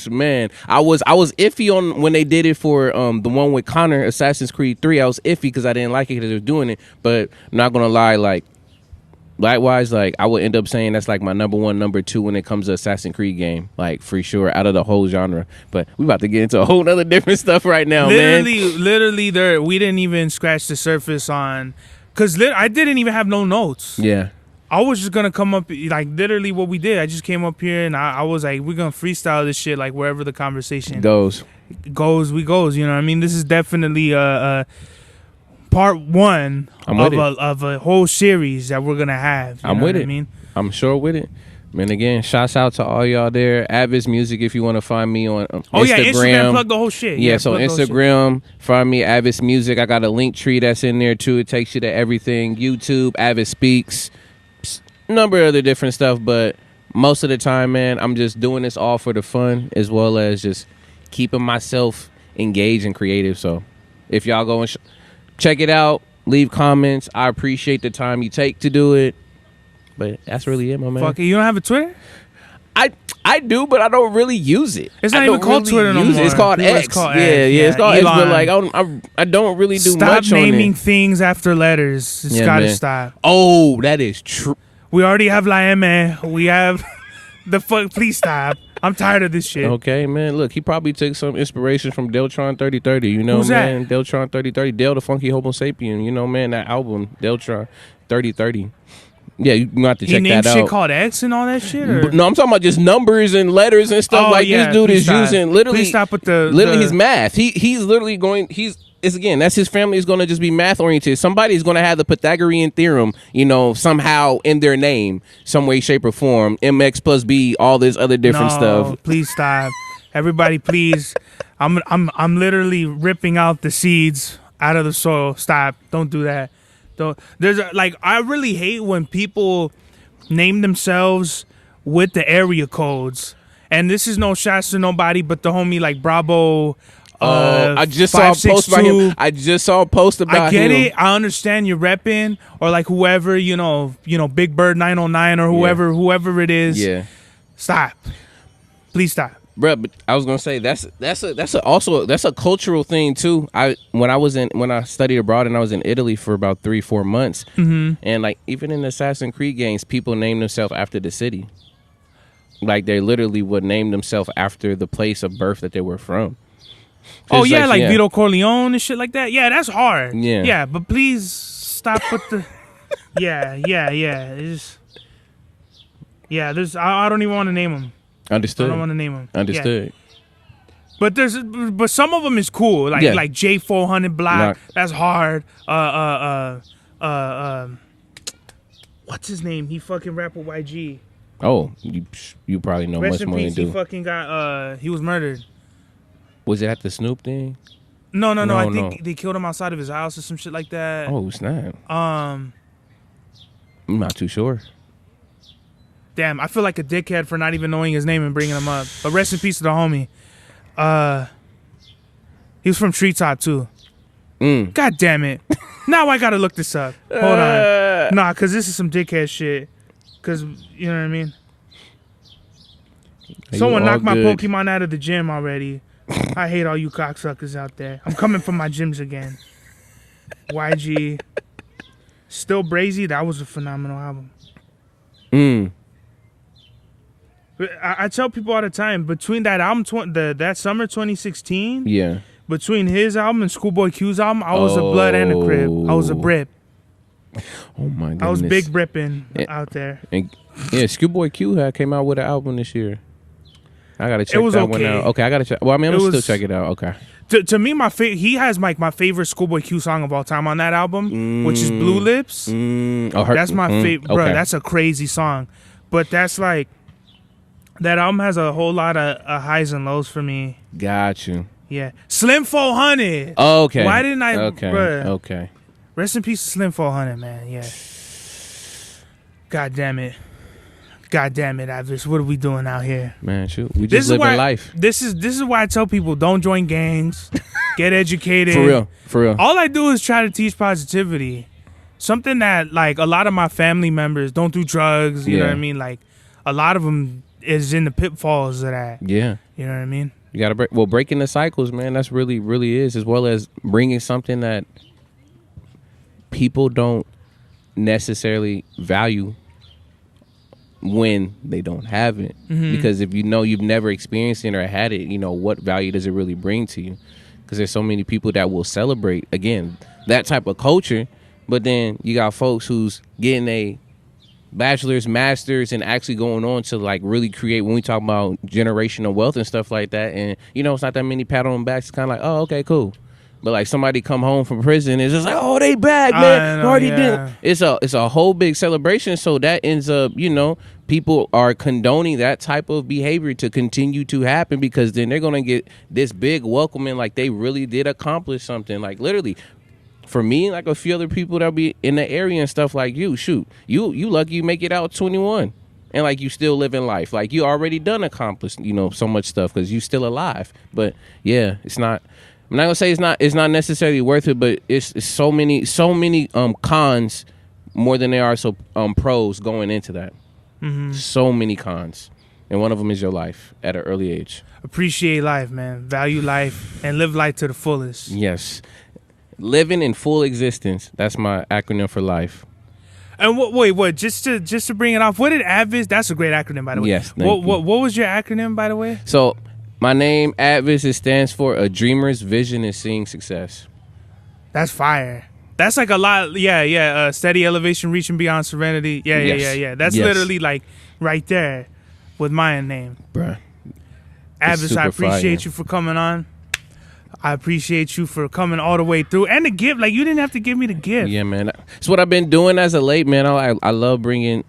Man, I was iffy on when they did it for the one with Connor, Assassin's Creed 3. I was iffy because I didn't like it because they were doing it. But I'm not gonna lie, like likewise, like I would end up saying that's like my number one, number two when it comes to Assassin's Creed game, like for sure, out of the whole genre. But we about to get into a whole other different stuff right now, man. Literally, we didn't even scratch the surface on, because I didn't even have no notes. Yeah. I was just gonna come up, like literally what we did. I just came up here and I was like, we're gonna freestyle this shit, like wherever the conversation goes. You know what I mean? This is definitely part one of a whole series that we're gonna have. I'm with it. I mean, I'm sure with it. And again, shouts out to all y'all there. ADVISS Music if you want to find me on Instagram. Instagram, plug the whole shit. Yeah, so Instagram, find me ADVISS Music. I got a link tree that's in there too. It takes you to everything. YouTube, ADVISS Speaks, number of other different stuff. But most of the time, man, I'm just doing this all for the fun as well as just keeping myself engaged and creative. So if y'all go and check it out, leave comments. I appreciate the time you take to do it. But that's really it, my man. Fuck it. You don't have a Twitter? I do, but I don't really use it. It's not even called Twitter no more. It's called X. It's called X. Yeah, it's called Elon. X, but like I don't really do much on it. Stop naming things after letters. It's gotta stop. Oh, that is true. We already have La M. We have the fuck. Please stop. I'm tired of this shit. Okay, man. Look, he probably took some inspiration from Deltron 3030. You know, Who's man. that? Deltron 3030. Del the Funky Homo Sapien. You know, man. That album, Deltron 3030. Yeah, you have to check that out. He named shit called X and all that shit? Or? No, I'm talking about just numbers and letters and stuff. This dude is using literally. Please stop with his math. He's literally going. It's again. That's his family is going to just be math oriented. Somebody's going to have the Pythagorean theorem, somehow in their name, some way, shape, or form. MX plus B, all this other different stuff. Please stop, everybody. Please, I'm literally ripping out the seeds out of the soil. Stop! Don't do that. I really hate when people name themselves with the area codes, and this is no shots to nobody but the homie like Bravo. I just saw a post about him. I just saw a post about him. I get it. I understand you're repping, or like whoever Big Bird 909 or whoever it is. Yeah. Stop. Please stop. Bruh, but I was gonna say that's a cultural thing too. When I studied abroad and I was in Italy for about 3-4 months, and like even in Assassin's Creed games, people name themselves after the city. Like they literally would name themselves after the place of birth that they were from. Oh yeah, like Vito Corleone and shit like that. Yeah, that's hard. Yeah, but please stop with the. Yeah. I don't even want to name them. Understood. I don't want to name them. Understood. Yeah. But some of them is cool. Like J400 Block. That's hard. What's his name? He fucking rap with YG. Oh, you probably know Rest much more than peace, do. He fucking got he was murdered. Was it at the Snoop thing? No. I think they killed him outside of his house or some shit like that. Oh snap. I'm not too sure. Damn, I feel like a dickhead for not even knowing his name and bringing him up. But rest in peace to the homie. He was from Treetop too. God damn it. Now I gotta look this up. Hold on. Nah, because this is some dickhead shit. Because, you know what I mean? Someone knocked my Pokemon out of the gym already. I hate all you cocksuckers out there. I'm coming for my gyms again. YG. Still Brazy, that was a phenomenal album. I tell people all the time, between that album, that summer 2016, between his album and Schoolboy Q's album, I was a blood and a crib. I was a brip. Oh my goodness. I was big bripping out there. And Schoolboy Q came out with an album this year. I gotta check that one out. Okay, I gotta check. Well, I mean, I'm still check it out. Okay. To me, he has my favorite Schoolboy Q song of all time on that album, which is Blue Lips. That's my favorite, bro. Okay. That's a crazy song, but that's like. That album has a whole lot of highs and lows for me. Got you. Yeah. Slim 400. Okay. Why didn't I? Okay. Bruh. Okay. Rest in peace to Slim 400, man. Yeah. God damn it, ADVISS. What are we doing out here? Man, shoot. We just living life. This is why I tell people don't join gangs. Get educated. For real. All I do is try to teach positivity. Something that, like, a lot of my family members don't do drugs. You know what I mean? Like, a lot of them is in the pitfalls of that. Yeah. You know what I mean? You got to breaking the cycles, man. That's really is, as well as bringing something that people don't necessarily value when they don't have it. Because if you've never experienced it or had it, what value does it really bring to you? Because there's so many people that will celebrate, again, that type of culture, but then you got folks who's getting a bachelor's, master's, and actually going on to like really create, when we talk about generational wealth and stuff like that, and it's not that many pat on the backs. It's kind of like, oh, okay, cool. But like somebody come home from prison, it's just like, oh, they back, man. know, Already yeah. did. It's a whole big celebration. So that ends up, people are condoning that type of behavior to continue to happen, because then they're gonna get this big welcoming, like they really did accomplish something. Like literally, for me, like a few other people that'll be in the area and stuff, like you lucky you make it out 21. And like you still living life, like you already done accomplished, so much stuff because you still alive. But yeah, it's not. I'm not gonna say it's not necessarily worth it, but it's so many cons more than there are pros going into that. Mm-hmm. So many cons, and one of them is your life at an early age. Appreciate life, man. Value life and live life to the fullest. Yes, living in full existence. That's my acronym for life. And what? Just to bring it off, what did ADVISS? That's a great acronym, by the way. Yes. What was your acronym, by the way? So my name, ADVISS, it stands for A Dreamer's Vision is Seeing Success. That's fire. That's like a lot. Yeah. Steady elevation, reaching beyond serenity. Yeah. That's literally like right there with my name. Bruh. ADVISS, I appreciate you for coming on. I appreciate you for coming all the way through. And the gift, like you didn't have to give me the gift. Yeah, man. It's what I've been doing as of late, man. I love bringing,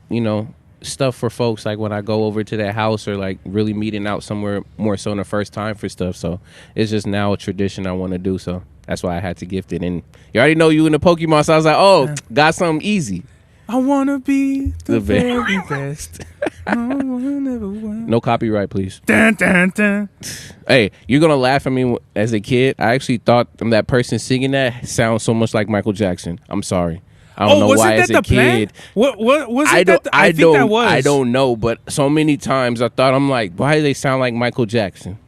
stuff for folks, like when I go over to their house or like really meeting out somewhere more so in the first time for stuff. So it's just now a tradition I want to do. So that's why I had to gift it. And you already know you in the Pokemon, so I was like, oh, got something easy. I want to be the very best. No copyright, please. Dun, dun, dun. Hey, you're going to laugh at me as a kid. I actually thought that person singing that sounds so much like Michael Jackson. I'm sorry. I don't know why as a kid. What was it? I think that was. I don't know, but so many times I thought, I'm like, why do they sound like Michael Jackson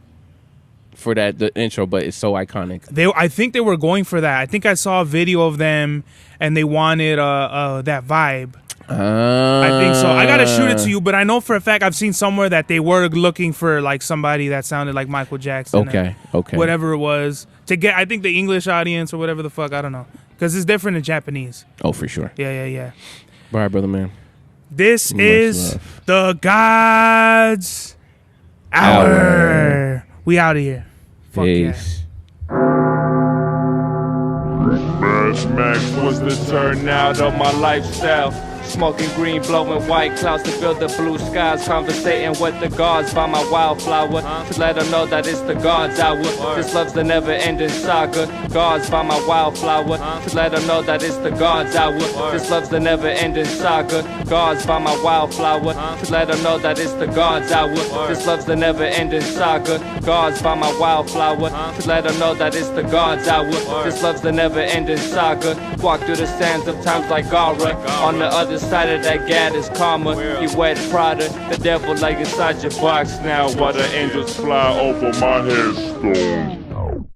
for the intro? But it's so iconic. I think they were going for that. I think I saw a video of them and they wanted that vibe. I think so. I gotta shoot it to you, but I know for a fact I've seen somewhere that they were looking for like somebody that sounded like Michael Jackson. Okay. Whatever it was to get, I think the English audience or whatever the fuck, I don't know, because it's different in Japanese. Oh, for sure. Yeah. All right, brother, man. This is the God's Hour. We out of here. Fuck Peace. Max was the turnout of my lifestyle. Smoking green, blowing white clouds to build the blue skies. Conversating with the gods by my wildflower to let them know that it's the God's hour. This love's the never-ending saga. Gods by my wildflower to let them know that it's the God's hour. This love's the never-ending saga. Gods by my wildflower to let them know that it's the God's hour. This love's the never-ending saga. Gods by my wildflower to let them know that it's the God's hour. This love's the never-ending saga. Walk through the sands of times like Gara. On the other side of that gad is karma. You wet Prada, the devil like inside your box now. While the angels fly over my headstone.